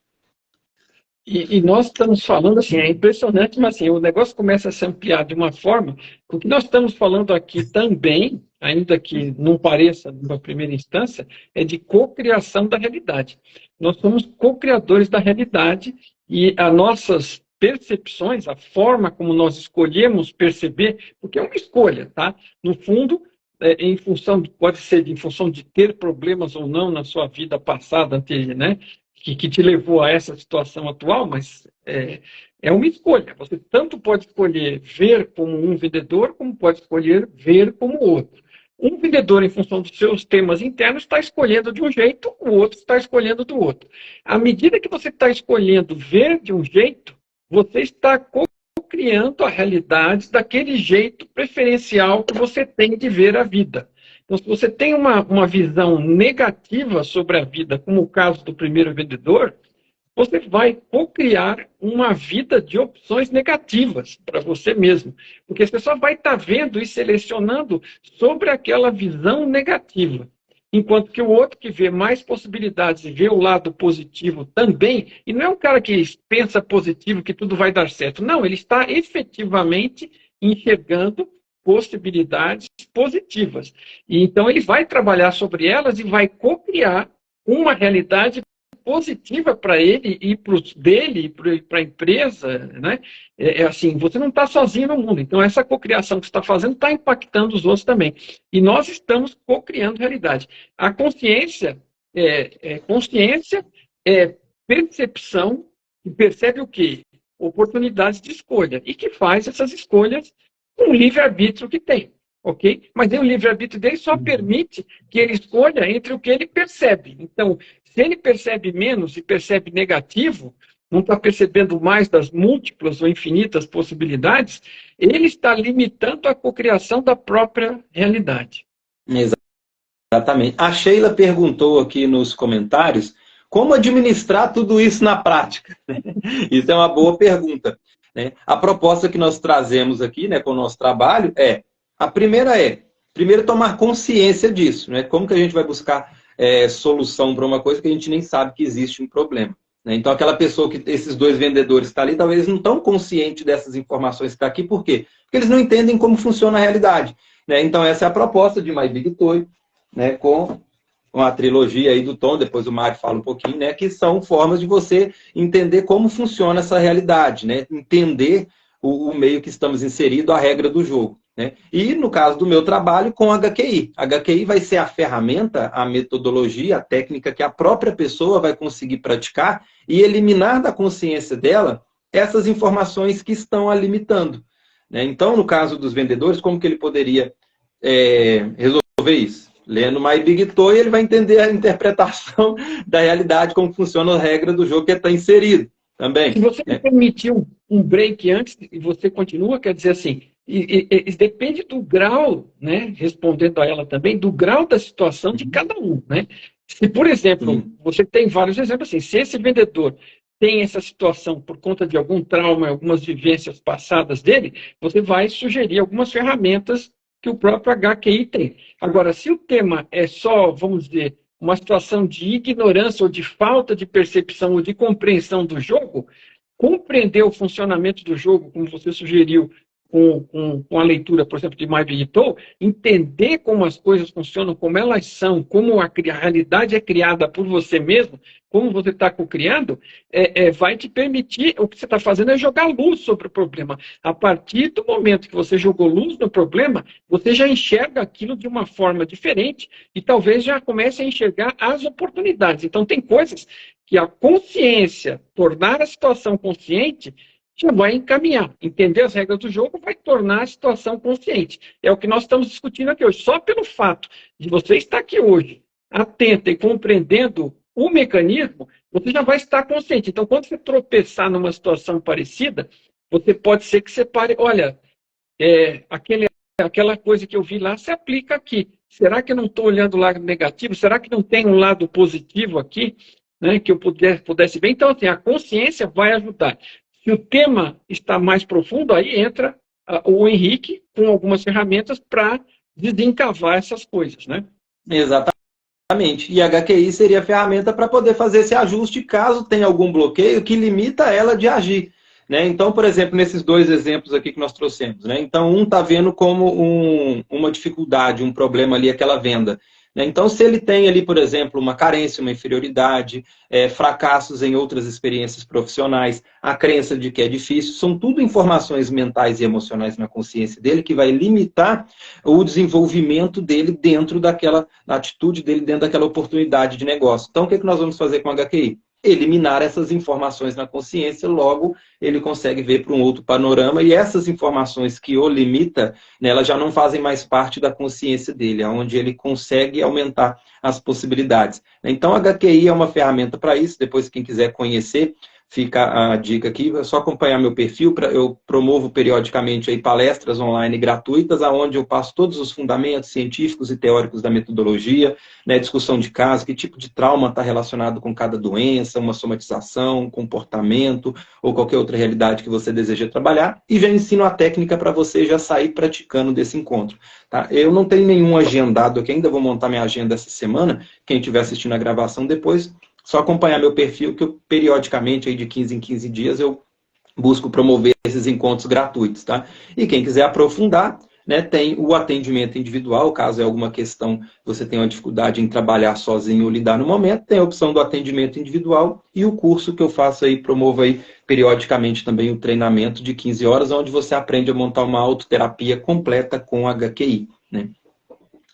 E nós estamos falando assim, é impressionante, mas assim, o negócio começa a se ampliar de uma forma, o que nós estamos falando aqui também, ainda que não pareça numa primeira instância, é de cocriação da realidade. Nós somos co-criadores da realidade e as nossas percepções, a forma como nós escolhemos perceber, porque é uma escolha, tá? No fundo, em função, pode ser em função de ter problemas ou não na sua vida passada, anterior, né? Que te levou a essa situação atual, mas é uma escolha. Você tanto pode escolher ver como um vendedor, como pode escolher ver como outro. Um vendedor, em função dos seus temas internos, está escolhendo de um jeito, o outro está escolhendo do outro. À medida que você está escolhendo ver de um jeito, você está criando a realidade daquele jeito preferencial que você tem de ver a vida. Então, se você tem uma visão negativa sobre a vida, como o caso do primeiro vendedor, você vai co-criar uma vida de opções negativas para você mesmo. Porque você só vai estar vendo e selecionando sobre aquela visão negativa. Enquanto que o outro que vê mais possibilidades e vê o lado positivo também, e não é um cara que pensa positivo, que tudo vai dar certo. Não, ele está efetivamente enxergando possibilidades positivas. E então ele vai trabalhar sobre elas e vai co-criar uma realidade positiva para ele e para os dele e para a empresa, né? Assim, você não está sozinho no mundo. Então essa cocriação que você está fazendo está impactando os outros também. E nós estamos cocriando realidade. A consciência é percepção que percebe o quê? Oportunidades de escolha e que faz essas escolhas com o livre-arbítrio que tem, ok? Mas o livre-arbítrio dele só permite que ele escolha entre o que ele percebe. Então, se ele percebe menos e percebe negativo, não está percebendo mais das múltiplas ou infinitas possibilidades, ele está limitando a cocriação da própria realidade. Exatamente. A Sheila perguntou aqui nos comentários como administrar tudo isso na prática. Isso é uma boa pergunta. A proposta que nós trazemos aqui, né, com o nosso trabalho a primeira primeiro tomar consciência disso, né? Como que a gente vai buscar solução para uma coisa que a gente nem sabe que existe um problema, né? Então, aquela pessoa que esses dois vendedores estão ali, talvez não estão conscientes dessas informações que estão aqui. Por quê? Porque eles não entendem como funciona a realidade, né? Então, essa é a proposta de My Big Toy, né? Com a trilogia aí do Tom, depois o Mário fala um pouquinho, né? Que são formas de você entender como funciona essa realidade, né? Entender o meio que estamos inseridos, a regra do jogo, né? E no caso do meu trabalho, com a HQI. A HQI vai ser a ferramenta, a metodologia, a técnica que a própria pessoa vai conseguir praticar e eliminar da consciência dela essas informações que estão a limitando, né? Então, no caso dos vendedores, como que ele poderia resolver isso? Lendo My Big Toy, ele vai entender a interpretação da realidade, como funciona a regra do jogo que está inserido também. Se você me permitiu um break antes e você continua, quer dizer assim, depende do grau, né, respondendo a ela também, do grau da situação de cada um, né? Se, por exemplo, você tem vários exemplos assim, se esse vendedor tem essa situação por conta de algum trauma, algumas vivências passadas dele, você vai sugerir algumas ferramentas que o próprio HQI tem. Agora, se o tema é só, vamos dizer, uma situação de ignorância ou de falta de percepção ou de compreensão do jogo, compreender o funcionamento do jogo, como você sugeriu, com a leitura, por exemplo, de My Big Toy, entender como as coisas funcionam, como elas são, como a realidade é criada por você mesmo, como você está co-criando, vai te permitir, o que você está fazendo é jogar luz sobre o problema. A partir do momento que você jogou luz no problema, você já enxerga aquilo de uma forma diferente e talvez já comece a enxergar as oportunidades. Então, tem coisas que a consciência, tornar a situação consciente, já vai encaminhar. Entender as regras do jogo vai tornar a situação consciente. É o que nós estamos discutindo aqui hoje. Só pelo fato de você estar aqui hoje, atento e compreendendo o mecanismo, você já vai estar consciente. Então, quando você tropeçar numa situação parecida, você pode ser que separe, olha, aquela coisa que eu vi lá se aplica aqui. Será que eu não estou olhando o lado negativo? Será que não tem um lado positivo aqui, né, que eu pudesse ver? Então, assim, a consciência vai ajudar. Se o tema está mais profundo, aí entra o Henrique com algumas ferramentas para desencavar essas coisas, né? Exatamente. E a HQI seria a ferramenta para poder fazer esse ajuste caso tenha algum bloqueio que limita ela de agir, né? Então, por exemplo, nesses dois exemplos aqui que nós trouxemos, né? Então, um está vendo como uma dificuldade, um problema ali, aquela venda. Então, se ele tem ali, por exemplo, uma carência, uma inferioridade, fracassos em outras experiências profissionais, a crença de que é difícil, são tudo informações mentais e emocionais na consciência dele que vai limitar o desenvolvimento dele dentro daquela atitude dele, dentro daquela oportunidade de negócio. Então, o que nós vamos fazer com o HQI? Eliminar essas informações na consciência, logo ele consegue ver para um outro panorama e essas informações que o limita, né, elas já não fazem mais parte da consciência dele, onde ele consegue aumentar as possibilidades. Então, a HQI é uma ferramenta para isso. Depois, quem quiser conhecer, fica a dica aqui, é só acompanhar meu perfil. Eu promovo periodicamente aí palestras online gratuitas, onde eu passo todos os fundamentos científicos e teóricos da metodologia, né, discussão de caso, que tipo de trauma está relacionado com cada doença, uma somatização, um comportamento ou qualquer outra realidade que você deseja trabalhar, e já ensino a técnica para você já sair praticando desse encontro. Tá? Eu não tenho nenhum agendado aqui, ainda vou montar minha agenda essa semana, quem estiver assistindo a gravação depois, só acompanhar meu perfil, que eu, periodicamente, aí de 15 em 15 dias, eu busco promover esses encontros gratuitos. Tá? E quem quiser aprofundar, né, tem o atendimento individual, caso é alguma questão, você tem uma dificuldade em trabalhar sozinho ou lidar no momento, tem a opção do atendimento individual e o curso que eu faço aí, promovo aí periodicamente também o treinamento de 15 horas, onde você aprende a montar uma autoterapia completa com HQI. Né?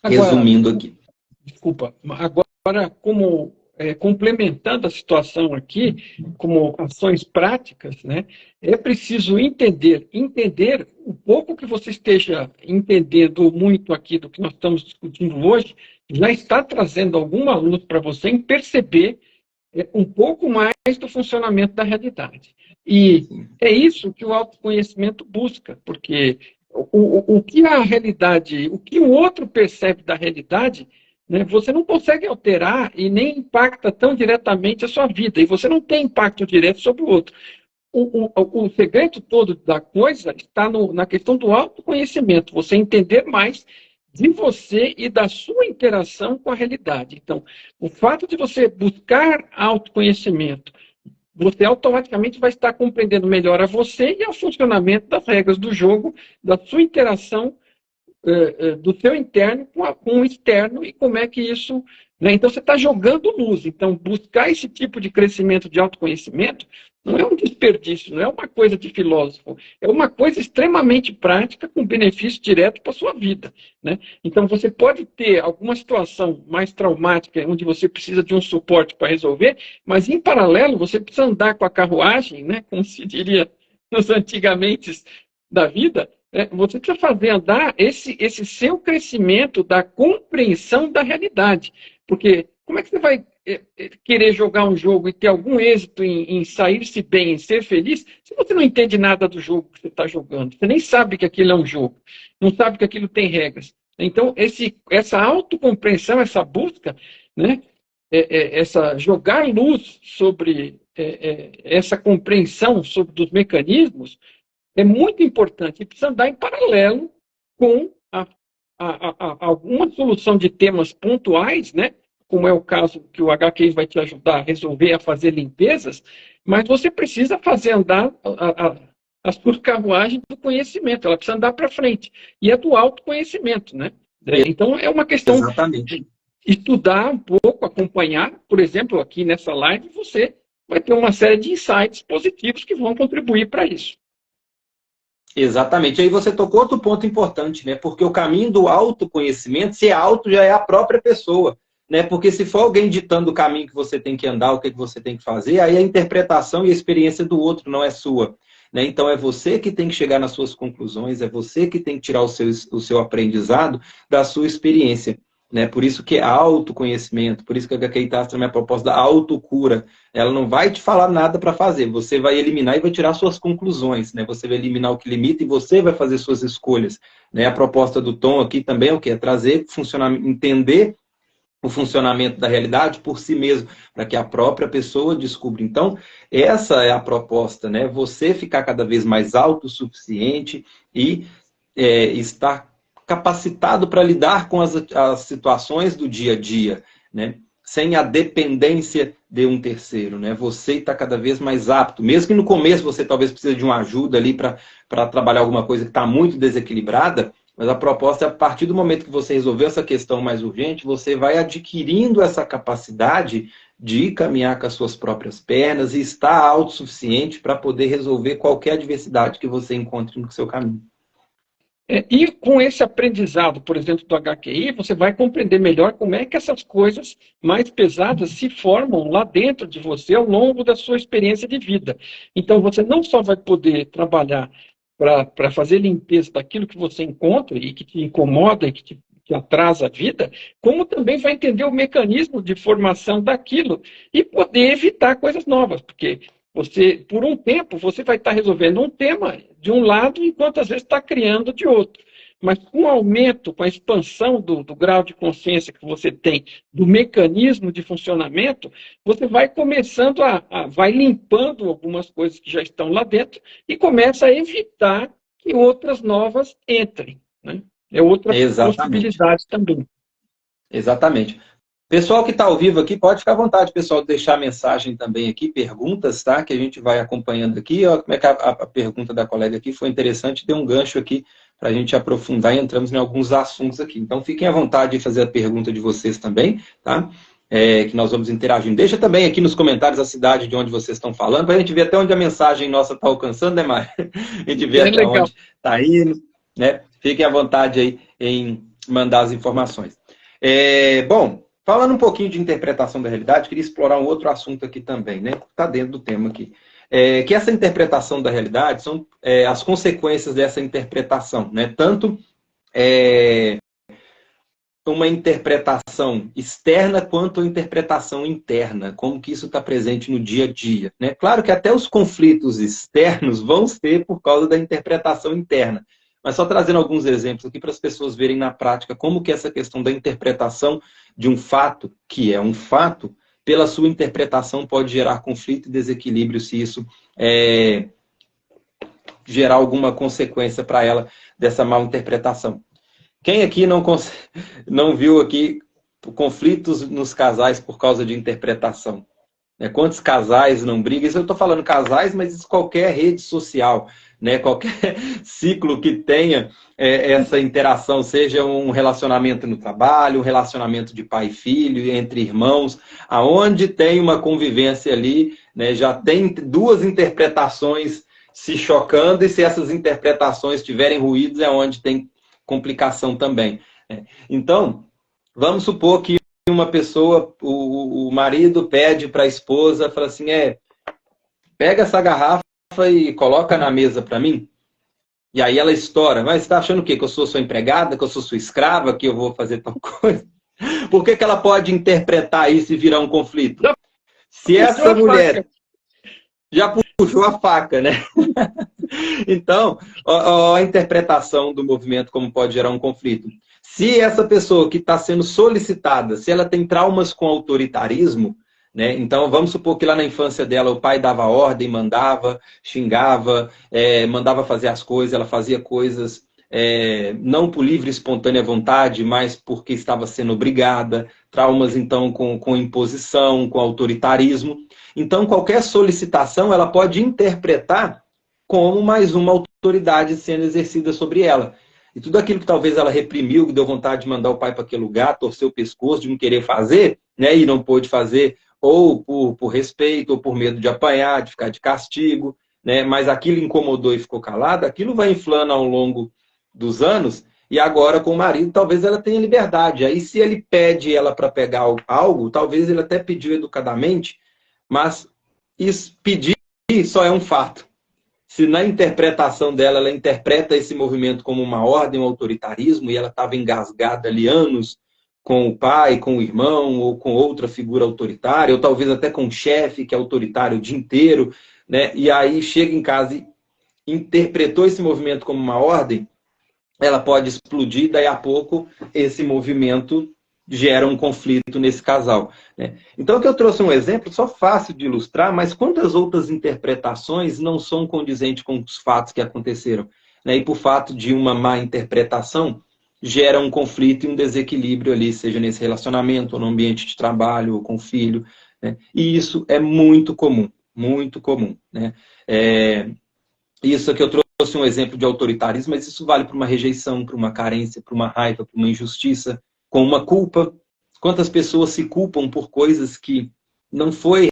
Agora, resumindo aqui. Desculpa, agora como complementando a situação aqui, como ações práticas, né, é preciso entender o pouco que você esteja entendendo muito aqui do que nós estamos discutindo hoje, já está trazendo alguma luz para você em perceber um pouco mais do funcionamento da realidade. E é isso que o autoconhecimento busca, porque o que a realidade, o que o outro percebe da realidade, né, você não consegue alterar e nem impacta tão diretamente a sua vida, e você não tem impacto direto sobre o outro. O segredo todo da coisa está na questão do autoconhecimento, você entender mais de você e da sua interação com a realidade. Então, o fato de você buscar autoconhecimento, você automaticamente vai estar compreendendo melhor a você e ao funcionamento das regras do jogo, da sua interação do seu interno com o externo e como é que isso... Né? Então, você está jogando luz. Então, buscar esse tipo de crescimento de autoconhecimento não é um desperdício, não é uma coisa de filósofo, é uma coisa extremamente prática com benefício direto para a sua vida. Né? Então, você pode ter alguma situação mais traumática onde você precisa de um suporte para resolver, mas, em paralelo, você precisa andar com a carruagem, né? Como se diria nos antigamente da vida, você precisa fazer andar esse seu crescimento da compreensão da realidade. Porque como é que você vai querer jogar um jogo e ter algum êxito em sair-se bem, em ser feliz, se você não entende nada do jogo que você está jogando? Você nem sabe que aquilo é um jogo, não sabe que aquilo tem regras. Então, essa autocompreensão, essa busca, né, essa jogar luz sobre essa compreensão dos mecanismos, é muito importante e precisa andar em paralelo com alguma solução de temas pontuais, né? Como é o caso que o HQI vai te ajudar a resolver, a fazer limpezas, mas você precisa fazer andar a sua carruagem do conhecimento, ela precisa andar para frente. E é do autoconhecimento, né? Então, é uma questão de estudar um pouco, acompanhar. Por exemplo, aqui nessa live, você vai ter uma série de insights positivos que vão contribuir para isso. Exatamente. Aí você tocou outro ponto importante, né? Porque o caminho do autoconhecimento, se é auto, já é a própria pessoa, né? Porque se for alguém ditando o caminho que você tem que andar, o que você tem que fazer, aí a interpretação e a experiência do outro não é sua, né? Então é você que tem que chegar nas suas conclusões, é você que tem que tirar o seu aprendizado da sua experiência, né? Por isso que é autoconhecimento, por isso que a HQI traz também a proposta da autocura. Ela não vai te falar nada para fazer, você vai eliminar e vai tirar suas conclusões, né? Você vai eliminar o que limita e você vai fazer suas escolhas, né? A proposta do Tom aqui também é o quê? É trazer, entender o funcionamento da realidade por si mesmo, para que a própria pessoa descubra. Então, essa é a proposta, né? Você ficar cada vez mais autossuficiente e estar capacitado para lidar com as situações do dia a dia, né? Sem a dependência de um terceiro, né? Você está cada vez mais apto, mesmo que no começo você talvez precise de uma ajuda ali para trabalhar alguma coisa que está muito desequilibrada, mas a proposta é, a partir do momento que você resolveu essa questão mais urgente, você vai adquirindo essa capacidade de caminhar com as suas próprias pernas e estar autossuficiente para poder resolver qualquer adversidade que você encontre no seu caminho. E com esse aprendizado, por exemplo, do HQI, você vai compreender melhor como é que essas coisas mais pesadas se formam lá dentro de você ao longo da sua experiência de vida. Então, você não só vai poder trabalhar para fazer limpeza daquilo que você encontra e que te incomoda e que atrasa a vida, como também vai entender o mecanismo de formação daquilo e poder evitar coisas novas, porque você, por um tempo, você vai estar resolvendo um tema de um lado, enquanto às vezes está criando de outro. Mas com o aumento, com a expansão do grau de consciência que você tem, do mecanismo de funcionamento, você vai começando vai limpando algumas coisas que já estão lá dentro e começa a evitar que outras novas entrem, né? É outra possibilidade também. Exatamente. Pessoal que está ao vivo aqui, pode ficar à vontade, pessoal, de deixar mensagem também aqui, perguntas, tá? Que a gente vai acompanhando aqui. Olha como é que a pergunta da colega aqui foi interessante, deu um gancho aqui para a gente aprofundar e entramos em alguns assuntos aqui. Então, fiquem à vontade de fazer a pergunta de vocês também, tá? Que nós vamos interagindo. Deixa também aqui nos comentários a cidade de onde vocês estão falando, para a gente ver até onde a mensagem nossa está alcançando, né, Mari? A gente vê até onde está indo, né? Fiquem à vontade aí em mandar as informações. Bom, falando um pouquinho de interpretação da realidade, queria explorar um outro assunto aqui também, né? Está dentro do tema aqui. Que essa interpretação da realidade são as consequências dessa interpretação, né? Tanto uma interpretação externa quanto a interpretação interna, como que isso está presente no dia a dia, né? Claro que até os conflitos externos vão ser por causa da interpretação interna, mas só trazendo alguns exemplos aqui para as pessoas verem na prática como que essa questão da interpretação de um fato, que é um fato, pela sua interpretação pode gerar conflito e desequilíbrio se isso gerar alguma consequência para ela dessa mal interpretação. Quem aqui não viu aqui conflitos nos casais por causa de interpretação? né? Quantos casais não brigam? Isso eu estou falando casais, mas isso qualquer rede social, né? Qualquer ciclo que tenha essa interação, seja um relacionamento no trabalho, um relacionamento de pai e filho, entre irmãos, aonde tem uma convivência ali, né? Já tem duas interpretações se chocando, e se essas interpretações tiverem ruídos, é onde tem complicação também, né? Então, vamos supor que uma pessoa, o marido pede para a esposa, fala assim, pega essa garrafa e coloca na mesa para mim. E aí ela estoura. Mas você está achando o quê? Que eu sou sua empregada, que eu sou sua escrava, que eu vou fazer tal coisa? Por que ela pode interpretar isso e virar um conflito? Se essa mulher já puxou a faca, né? Então, a interpretação do movimento como pode gerar um conflito. Se essa pessoa que está sendo solicitada, se ela tem traumas com autoritarismo, né? Então, vamos supor que lá na infância dela o pai dava ordem, mandava, xingava, mandava fazer as coisas, ela fazia coisas não por livre e espontânea vontade, mas porque estava sendo obrigada, traumas então com imposição, com autoritarismo. Então, qualquer solicitação ela pode interpretar como mais uma autoridade sendo exercida sobre ela. E tudo aquilo que talvez ela reprimiu, que deu vontade de mandar o pai para aquele lugar, torcer o pescoço, de não querer fazer, né, e não pôde fazer, ou por respeito, ou por medo de apanhar, de ficar de castigo, né, mas aquilo incomodou e ficou calada, aquilo vai inflando ao longo dos anos, e agora com o marido talvez ela tenha liberdade. Aí se ele pede ela para pegar algo, talvez ele até pediu educadamente, mas isso, pedir só é um fato. Se na interpretação dela, ela interpreta esse movimento como uma ordem, um autoritarismo, e ela estava engasgada ali anos com o pai, com o irmão, ou com outra figura autoritária, ou talvez até com o chefe, que é autoritário o dia inteiro, né? E aí chega em casa e interpretou esse movimento como uma ordem, ela pode explodir, daí a pouco esse movimento gera um conflito nesse casal, né? Então, que eu trouxe um exemplo só fácil de ilustrar, mas quantas outras interpretações não são condizentes com os fatos que aconteceram, né? E por fato de uma má interpretação, gera um conflito e um desequilíbrio ali, seja nesse relacionamento, ou no ambiente de trabalho, ou com o filho, né? E isso é muito comum, né? Isso aqui eu trouxe um exemplo de autoritarismo, mas isso vale para uma rejeição, para uma carência, para uma raiva, para uma injustiça, com uma culpa. Quantas pessoas se culpam por coisas que não foi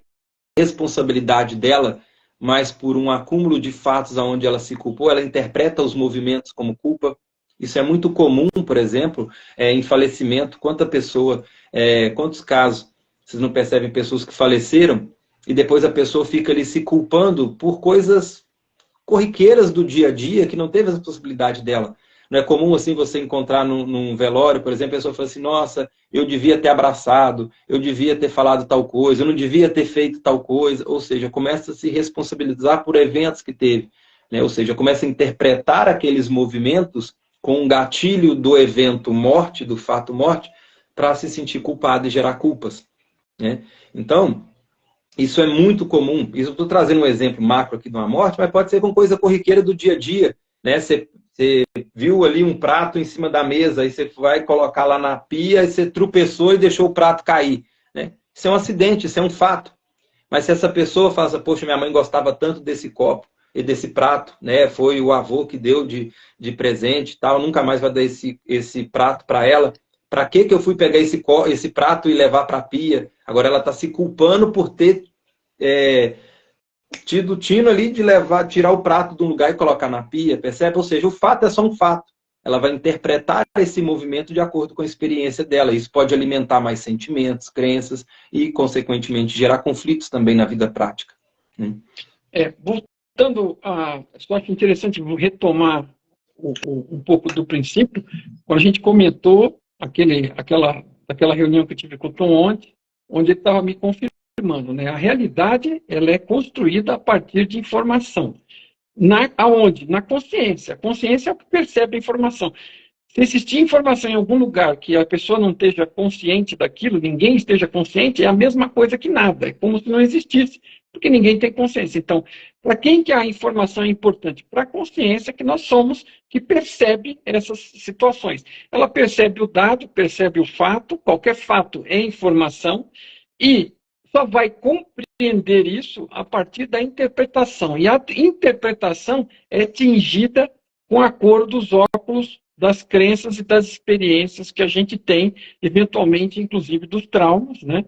responsabilidade dela, mas por um acúmulo de fatos aonde ela se culpou, ela interpreta os movimentos como culpa. Isso é muito comum, por exemplo, em falecimento. Quantos casos vocês não percebem pessoas que faleceram e depois a pessoa fica ali se culpando por coisas corriqueiras do dia a dia que não teve a possibilidade dela. Não é comum assim você encontrar num velório, por exemplo, a pessoa fala assim, nossa, eu devia ter abraçado, eu devia ter falado tal coisa, eu não devia ter feito tal coisa, ou seja, começa a se responsabilizar por eventos que teve, né? Ou seja, começa a interpretar aqueles movimentos com um gatilho do evento morte, do fato morte, para se sentir culpado e gerar culpas, né? Então, isso é muito comum. Isso eu estou trazendo um exemplo macro aqui de uma morte, mas pode ser com coisa corriqueira do dia a dia, né? Você viu ali um prato em cima da mesa, aí você vai colocar lá na pia, e você tropeçou e deixou o prato cair, né? Isso é um acidente, isso é um fato. Mas se essa pessoa fala, poxa, minha mãe gostava tanto desse copo e desse prato, né? Foi o avô que deu de presente e tal, nunca mais vai dar esse prato para ela. Para que eu fui pegar esse prato e levar para a pia? Agora ela está se culpando por ter tido o tino ali de tirar o prato de um lugar e colocar na pia, percebe? Ou seja, o fato é só um fato. Ela vai interpretar esse movimento de acordo com a experiência dela. Isso pode alimentar mais sentimentos, crenças e, consequentemente, gerar conflitos também na vida prática. Voltando a... Eu acho interessante retomar um pouco do princípio, quando a gente comentou aquela reunião que eu tive com o Tom ontem, onde ele estava me confirmando, né? A realidade ela é construída a partir de informação. Aonde? Na consciência. A consciência é o que percebe a informação. Se existir informação em algum lugar que a pessoa não esteja consciente daquilo, ninguém esteja consciente, é a mesma coisa que nada. É como se não existisse, porque ninguém tem consciência. Então, para quem que a informação é importante? Para a consciência que nós somos, que percebe essas situações. Ela percebe o dado, percebe o fato, qualquer fato é informação, e só vai compreender isso a partir da interpretação. E a interpretação é tingida com a cor dos óculos das crenças e das experiências que a gente tem, eventualmente, inclusive, dos traumas, né?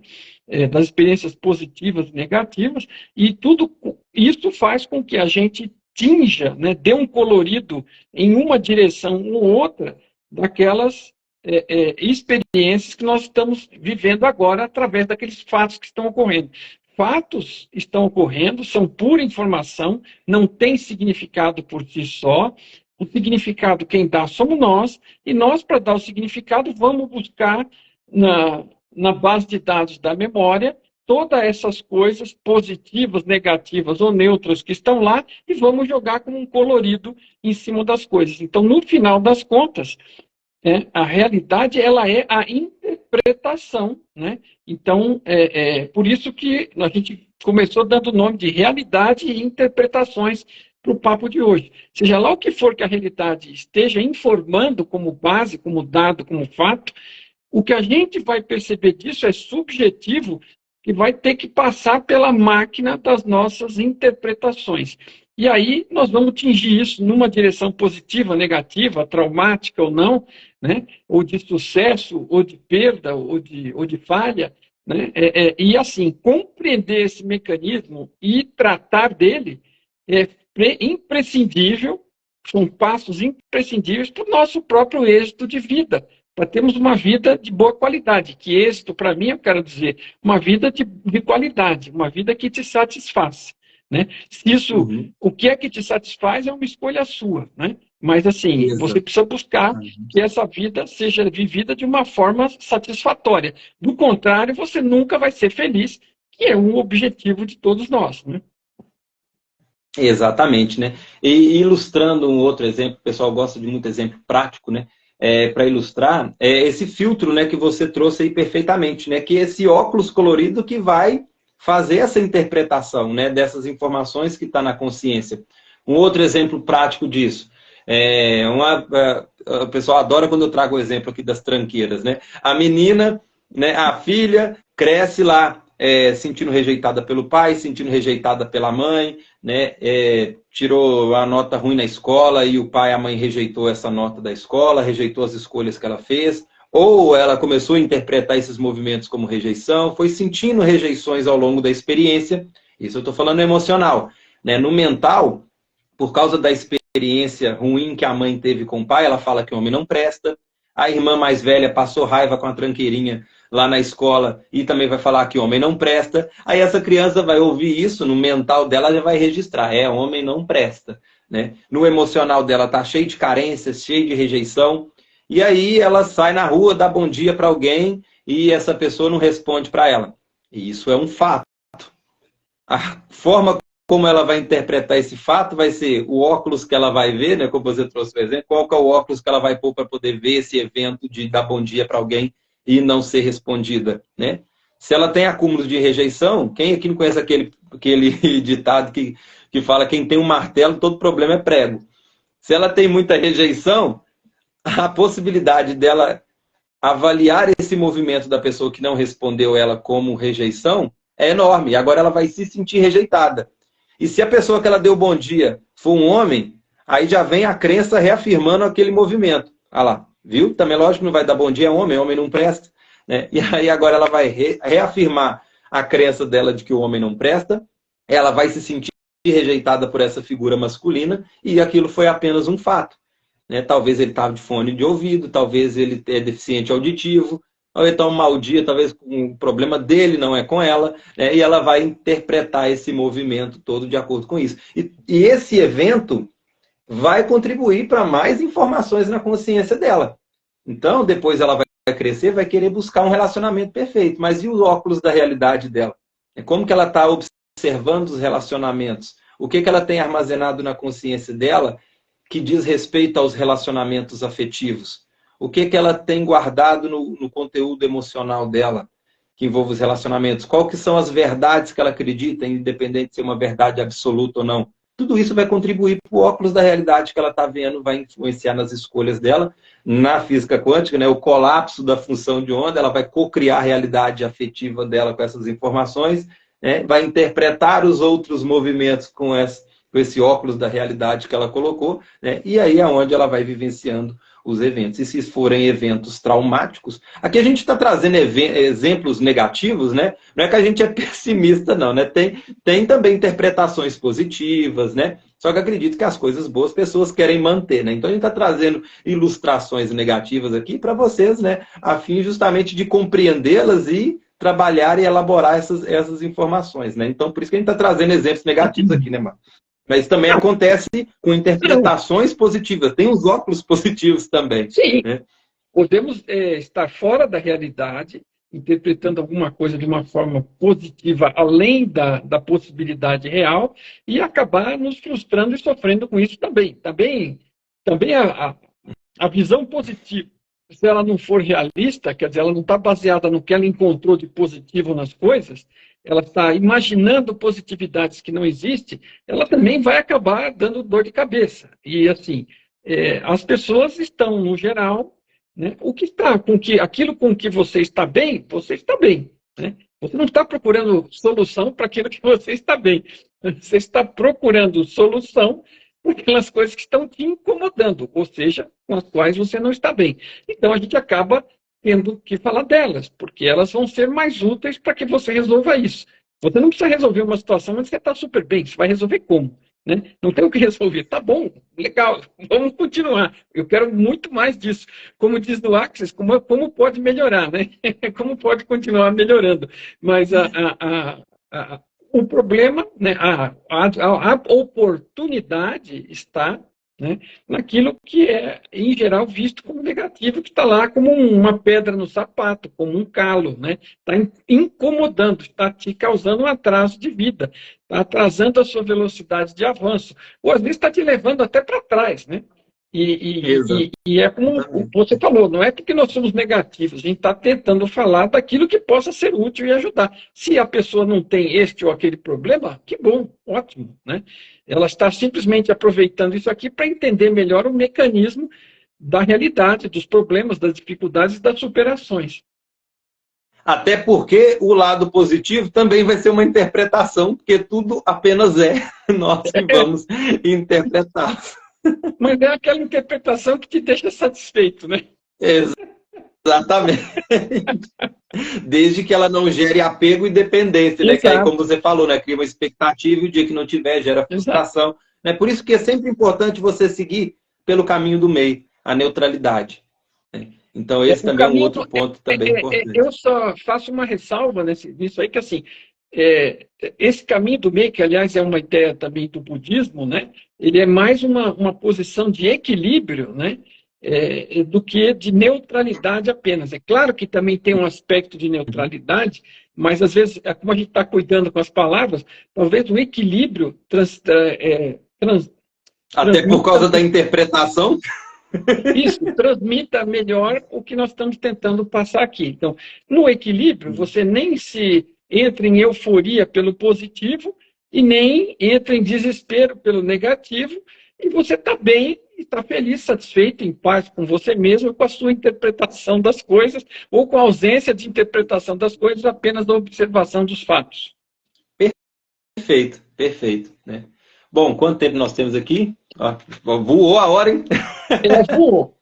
Das experiências positivas e negativas, e tudo isso faz com que a gente tinja, né, dê um colorido em uma direção ou outra daquelas experiências que nós estamos vivendo agora através daqueles fatos que estão ocorrendo. Fatos estão ocorrendo, são pura informação, não tem significado por si só. O significado quem dá somos nós, e nós, para dar o significado, vamos buscar na base de dados da memória todas essas coisas positivas, negativas ou neutras que estão lá e vamos jogar como um colorido em cima das coisas. Então, no final das contas, a realidade ela é a interpretação, né? Então, por isso que a gente começou dando o nome de realidade e interpretações para o papo de hoje. Seja lá o que for que a realidade esteja informando como base, como dado, como fato, o que a gente vai perceber disso é subjetivo e vai ter que passar pela máquina das nossas interpretações. E aí nós vamos atingir isso numa direção positiva, negativa, traumática ou não, né? Ou de sucesso, ou de perda, ou de falha, né? E assim, compreender esse mecanismo e tratar dele é imprescindível, são passos imprescindíveis para o nosso próprio êxito de vida, para termos uma vida de boa qualidade. Que êxito, para mim, eu quero dizer, uma vida de qualidade, uma vida que te satisfaz. Né? Se isso, o que é que te satisfaz é uma escolha sua, né? Mas assim, você precisa buscar que essa vida seja vivida de uma forma satisfatória. Do contrário, você nunca vai ser feliz, que é um objetivo de todos nós, né? Exatamente, né? E ilustrando um outro exemplo, o pessoal gosta de muito exemplo prático, né? Para ilustrar, esse filtro, né, que você trouxe aí perfeitamente, né? Que é esse óculos colorido que vai fazer essa interpretação, né, dessas informações que está na consciência. Um outro exemplo prático disso. O pessoal adora quando eu trago o exemplo aqui das tranqueiras, né? A menina, né, a filha, cresce lá, sentindo rejeitada pelo pai, sentindo rejeitada pela mãe, né? Tirou a nota ruim na escola e o pai e a mãe rejeitou essa nota da escola, rejeitou as escolhas que ela fez, ou ela começou a interpretar esses movimentos como rejeição, foi sentindo rejeições ao longo da experiência. Isso eu estou falando emocional, né? No mental, por causa da experiência ruim que a mãe teve com o pai, ela fala que o homem não presta. A irmã mais velha passou raiva com a tranqueirinha lá na escola e também vai falar que homem não presta. Aí essa criança vai ouvir isso, no mental dela já vai registrar, homem não presta, né? No emocional dela tá cheio de carências, cheio de rejeição, e aí ela sai na rua, dá bom dia para alguém e essa pessoa não responde para ela. E isso é um fato. A forma como ela vai interpretar esse fato vai ser o óculos que ela vai ver, né? Como você trouxe o exemplo, qual que é o óculos que ela vai pôr para poder ver esse evento de dar bom dia para alguém e não ser respondida, né? Se ela tem acúmulo de rejeição, quem aqui não conhece aquele ditado que fala quem tem um martelo, todo problema é prego. Se ela tem muita rejeição, a possibilidade dela avaliar esse movimento da pessoa que não respondeu ela como rejeição é enorme. E agora ela vai se sentir rejeitada. E se a pessoa que ela deu bom dia for um homem, aí já vem a crença reafirmando aquele movimento. Ah lá, viu? Também lógico que não vai dar bom dia a homem não presta. Né? E aí agora ela vai reafirmar a crença dela de que o homem não presta, ela vai se sentir rejeitada por essa figura masculina e aquilo foi apenas um fato. Né? Talvez ele estava de fone de ouvido, talvez ele é deficiente auditivo, ou então um mau dia, talvez o problema dele não é com ela, né? E ela vai interpretar esse movimento todo de acordo com isso. E esse evento vai contribuir para mais informações na consciência dela. Então, depois ela vai crescer, vai querer buscar um relacionamento perfeito. Mas e os óculos da realidade dela? Como que ela está observando os relacionamentos? O que ela tem armazenado na consciência dela que diz respeito aos relacionamentos afetivos? O que ela tem guardado no conteúdo emocional dela, que envolve os relacionamentos? Qual que são as verdades que ela acredita, independente de ser uma verdade absoluta ou não? tudo isso vai contribuir para o óculos da realidade que ela está vendo, vai influenciar nas escolhas dela. Na física quântica, né, o colapso da função de onda, ela vai co-criar a realidade afetiva dela com essas informações, né, vai interpretar os outros movimentos com esse óculos da realidade que ela colocou, né, e aí é onde ela vai vivenciando os eventos. E se forem eventos traumáticos, aqui a gente está trazendo exemplos negativos, né? Não é que a gente é pessimista, não, né? Tem também interpretações positivas, né? Só que acredito que as coisas boas pessoas querem manter, né? Então a gente está trazendo ilustrações negativas aqui para vocês, né? A fim justamente de compreendê-las e trabalhar e elaborar essas informações, né? Então por isso que a gente está trazendo exemplos negativos aqui, né, Marcos? Mas também acontece com interpretações positivas. Tem os óculos positivos também. Sim, né? Podemos estar fora da realidade, interpretando alguma coisa de uma forma positiva, além da possibilidade real, e acabar nos frustrando e sofrendo com isso também. Também a visão positiva, se ela não for realista, quer dizer, ela não está baseada no que ela encontrou de positivo nas coisas, ela está imaginando positividades que não existem, ela também vai acabar dando dor de cabeça. E, assim, as pessoas estão, no geral, né, aquilo com que você está bem, né? Você não está procurando solução para aquilo que você está bem. Você está procurando solução para aquelas coisas que estão te incomodando, ou seja, com as quais você não está bem. Então, a gente acaba tendo que falar delas, porque elas vão ser mais úteis para que você resolva isso. Você não precisa resolver uma situação onde você está super bem, você vai resolver como? Né? Não tem o que resolver. Tá bom, legal, vamos continuar. Eu quero muito mais disso. Como diz no Axis, como pode melhorar, né? Como pode continuar melhorando. Mas o problema, né? A oportunidade está, né, naquilo que é, em geral, visto como negativo, que está lá como uma pedra no sapato, como um calo, né? Está incomodando, está te causando um atraso de vida, está atrasando a sua velocidade de avanço, ou às vezes está te levando até para trás, né? E é como você falou, não é porque nós somos negativos, a gente está tentando falar daquilo que possa ser útil e ajudar. Se a pessoa não tem este ou aquele problema, que bom, ótimo, né? Ela está simplesmente aproveitando isso aqui para entender melhor o mecanismo da realidade, dos problemas, das dificuldades e das superações. Até porque o lado positivo também vai ser uma interpretação, porque tudo apenas é nós que vamos interpretar. Mas é aquela interpretação que te deixa satisfeito, né? Exatamente. Desde que ela não gere apego e dependência, né? Que aí, como você falou, né? Cria uma expectativa e o dia que não tiver gera frustração. Né? Por isso que é sempre importante você seguir pelo caminho do meio, a neutralidade. Né? Então, esse também é um outro ponto também importante. Eu só faço uma ressalva nisso aí, que assim, esse caminho do meio, que aliás é uma ideia também do budismo, né? Ele é mais uma posição de equilíbrio, né? Do que de neutralidade apenas. É claro que também tem um aspecto de neutralidade, mas às vezes, como a gente está cuidando com as palavras, talvez o equilíbrio até por causa da interpretação. Isso, transmita melhor o que nós estamos tentando passar aqui. Então, no equilíbrio, você nem se entra em euforia pelo positivo e nem entra em desespero pelo negativo, e você está bem, está feliz, satisfeito, em paz com você mesmo, com a sua interpretação das coisas, ou com a ausência de interpretação das coisas, apenas da observação dos fatos. Perfeito, perfeito. Né? Bom, quanto tempo nós temos aqui? Ó, voou a hora, hein? Voou.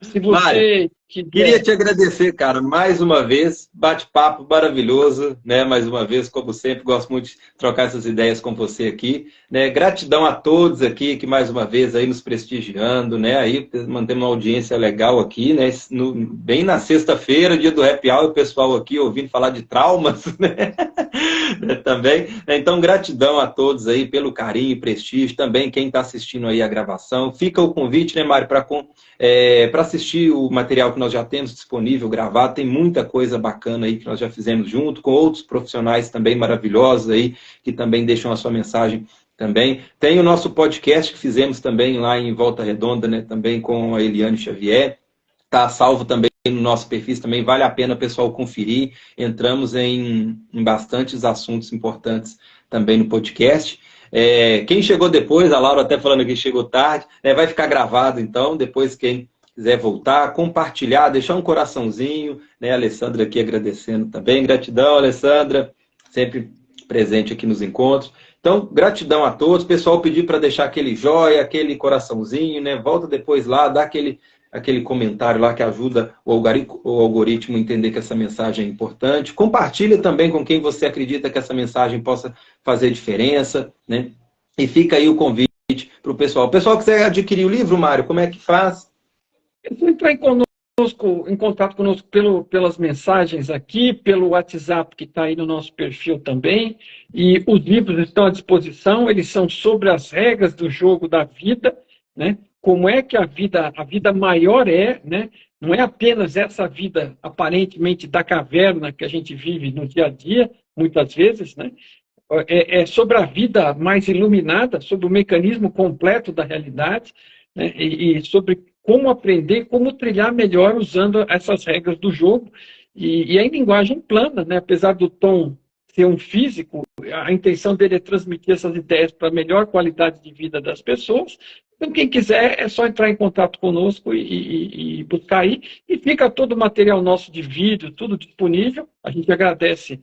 Se você Mário, queria te agradecer, cara, mais uma vez, bate-papo maravilhoso, né? Mais uma vez, como sempre, gosto muito de trocar essas ideias com você aqui, né? Gratidão a todos aqui que mais uma vez aí nos prestigiando, né? Aí mantemos uma audiência legal aqui, né? Bem na sexta-feira, dia do Happy Hour, o pessoal aqui ouvindo falar de traumas, né? Também. Então, gratidão a todos aí pelo carinho e prestígio, também quem está assistindo aí a gravação. Fica o convite, né, Mário, para assistir o material que nós já temos disponível, gravado. Tem muita coisa bacana aí que nós já fizemos junto, com outros profissionais também maravilhosos aí, que também deixam a sua mensagem também. Tem o nosso podcast que fizemos também lá em Volta Redonda, né, também com a Eliane Xavier. Está salvo também no nosso perfil, também vale a pena o pessoal conferir. Entramos em bastantes assuntos importantes também no podcast. Quem chegou depois, a Laura até falando que chegou tarde, né, vai ficar gravado, então, depois quem quiser voltar, compartilhar, deixar um coraçãozinho, né, a Alessandra aqui agradecendo também. Gratidão, Alessandra, sempre presente aqui nos encontros. Então, gratidão a todos. O pessoal pediu para deixar aquele joia, aquele coraçãozinho, né? Volta depois lá, dá aquele comentário lá que ajuda o algoritmo a entender que essa mensagem é importante. Compartilha também com quem você acredita que essa mensagem possa fazer diferença, né? E fica aí o convite para o pessoal. O pessoal que quiser adquirir o livro, Mário, como é que faz? Entrar em contato conosco pelas mensagens aqui, pelo WhatsApp que está aí no nosso perfil também. E os livros estão à disposição, eles são sobre as regras do jogo da vida, né? Como é que a vida maior é, né? Não é apenas essa vida aparentemente da caverna que a gente vive no dia a dia, muitas vezes, né? É sobre a vida mais iluminada, sobre o mecanismo completo da realidade, né? E sobre como aprender, como trilhar melhor usando essas regras do jogo. E em linguagem plana, né? Apesar do Tom ser um físico, a intenção dele é transmitir essas ideias para a melhor qualidade de vida das pessoas. Então, quem quiser, é só entrar em contato conosco e buscar aí. E fica todo o material nosso de vídeo, tudo disponível. A gente agradece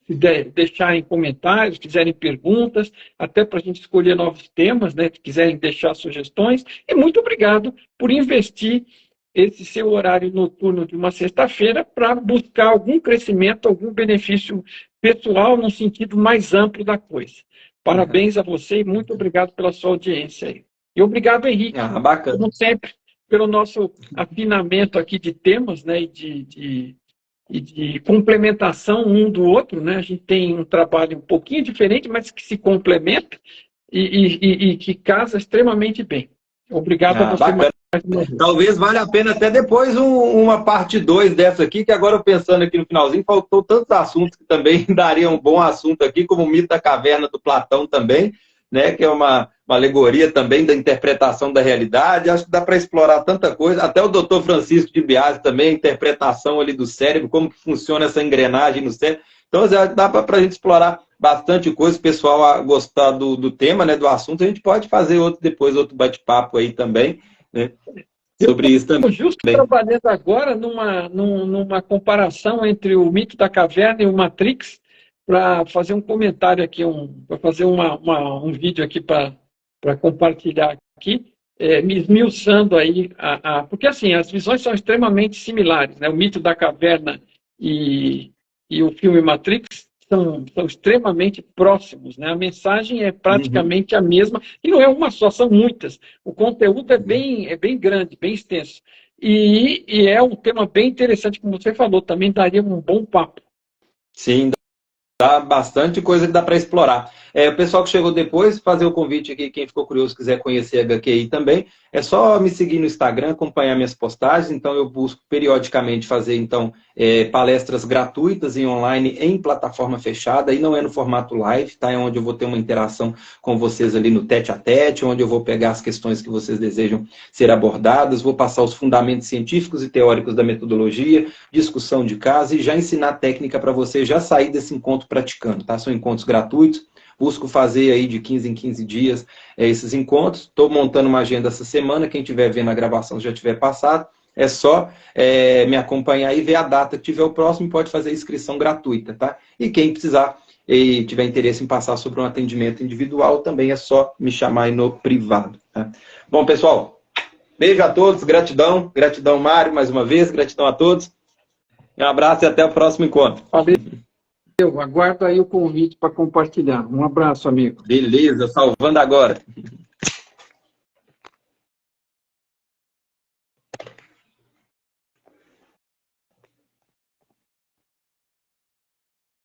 se deixar em comentários, quiserem perguntas, até para a gente escolher novos temas, né? Se quiserem deixar sugestões. E muito obrigado por investir esse seu horário noturno de uma sexta-feira para buscar algum crescimento, algum benefício pessoal no sentido mais amplo da coisa. Parabéns a você e muito obrigado pela sua audiência aí. E obrigado, Henrique, como sempre, pelo nosso afinamento aqui de temas, né, e de complementação um do outro, né? A gente tem um trabalho um pouquinho diferente, mas que se complementa e que casa extremamente bem. Obrigado a você mais uma vez. Talvez valha a pena até depois uma parte 2 dessa aqui, que agora pensando aqui no finalzinho, faltou tantos assuntos que também daria um bom assunto aqui, como o mito da caverna do Platão também, né, que é uma alegoria também da interpretação da realidade. Acho que dá para explorar tanta coisa. Até o Dr. Francisco de Biase também, a interpretação ali do cérebro, como que funciona essa engrenagem no cérebro. Então, dá para a gente explorar bastante coisa, o pessoal a gostar do tema, né, do assunto. A gente pode fazer outro bate-papo aí também, né, sobre isso também. Estou justo trabalhando agora numa comparação entre o mito da caverna e o Matrix, para fazer um comentário aqui, para fazer um vídeo aqui para compartilhar aqui, me esmiuçando aí, porque assim, as visões são extremamente similares, né? O mito da caverna e o filme Matrix são extremamente próximos, né? A mensagem é praticamente a mesma, e não é uma só, são muitas. O conteúdo é bem grande, bem extenso. E é um tema bem interessante, como você falou, também daria um bom papo. Sim, dá bastante coisa que dá para explorar. O pessoal que chegou depois, fazer o convite aqui, quem ficou curioso, quiser conhecer a HQI também, é só me seguir no Instagram, acompanhar minhas postagens. Então eu busco periodicamente fazer palestras gratuitas e online em plataforma fechada, e não é no formato live, tá? É onde eu vou ter uma interação com vocês ali no tete-a-tete, onde eu vou pegar as questões que vocês desejam ser abordadas, vou passar os fundamentos científicos e teóricos da metodologia, discussão de caso e já ensinar técnica para você já sair desse encontro praticando, tá? São encontros gratuitos. Busco fazer aí de 15 em 15 dias esses encontros. Estou montando uma agenda essa semana. Quem estiver vendo a gravação já tiver passado. É só me acompanhar e ver a data que tiver o próximo. Pode fazer inscrição gratuita, tá? E quem precisar e tiver interesse em passar sobre um atendimento individual, também é só me chamar aí no privado, tá? Bom, pessoal, beijo a todos. Gratidão. Gratidão, Mário, mais uma vez. Gratidão a todos. Um abraço e até o próximo encontro. Valeu. Eu aguardo aí o convite para compartilhar. Um abraço, amigo. Beleza, salvando agora.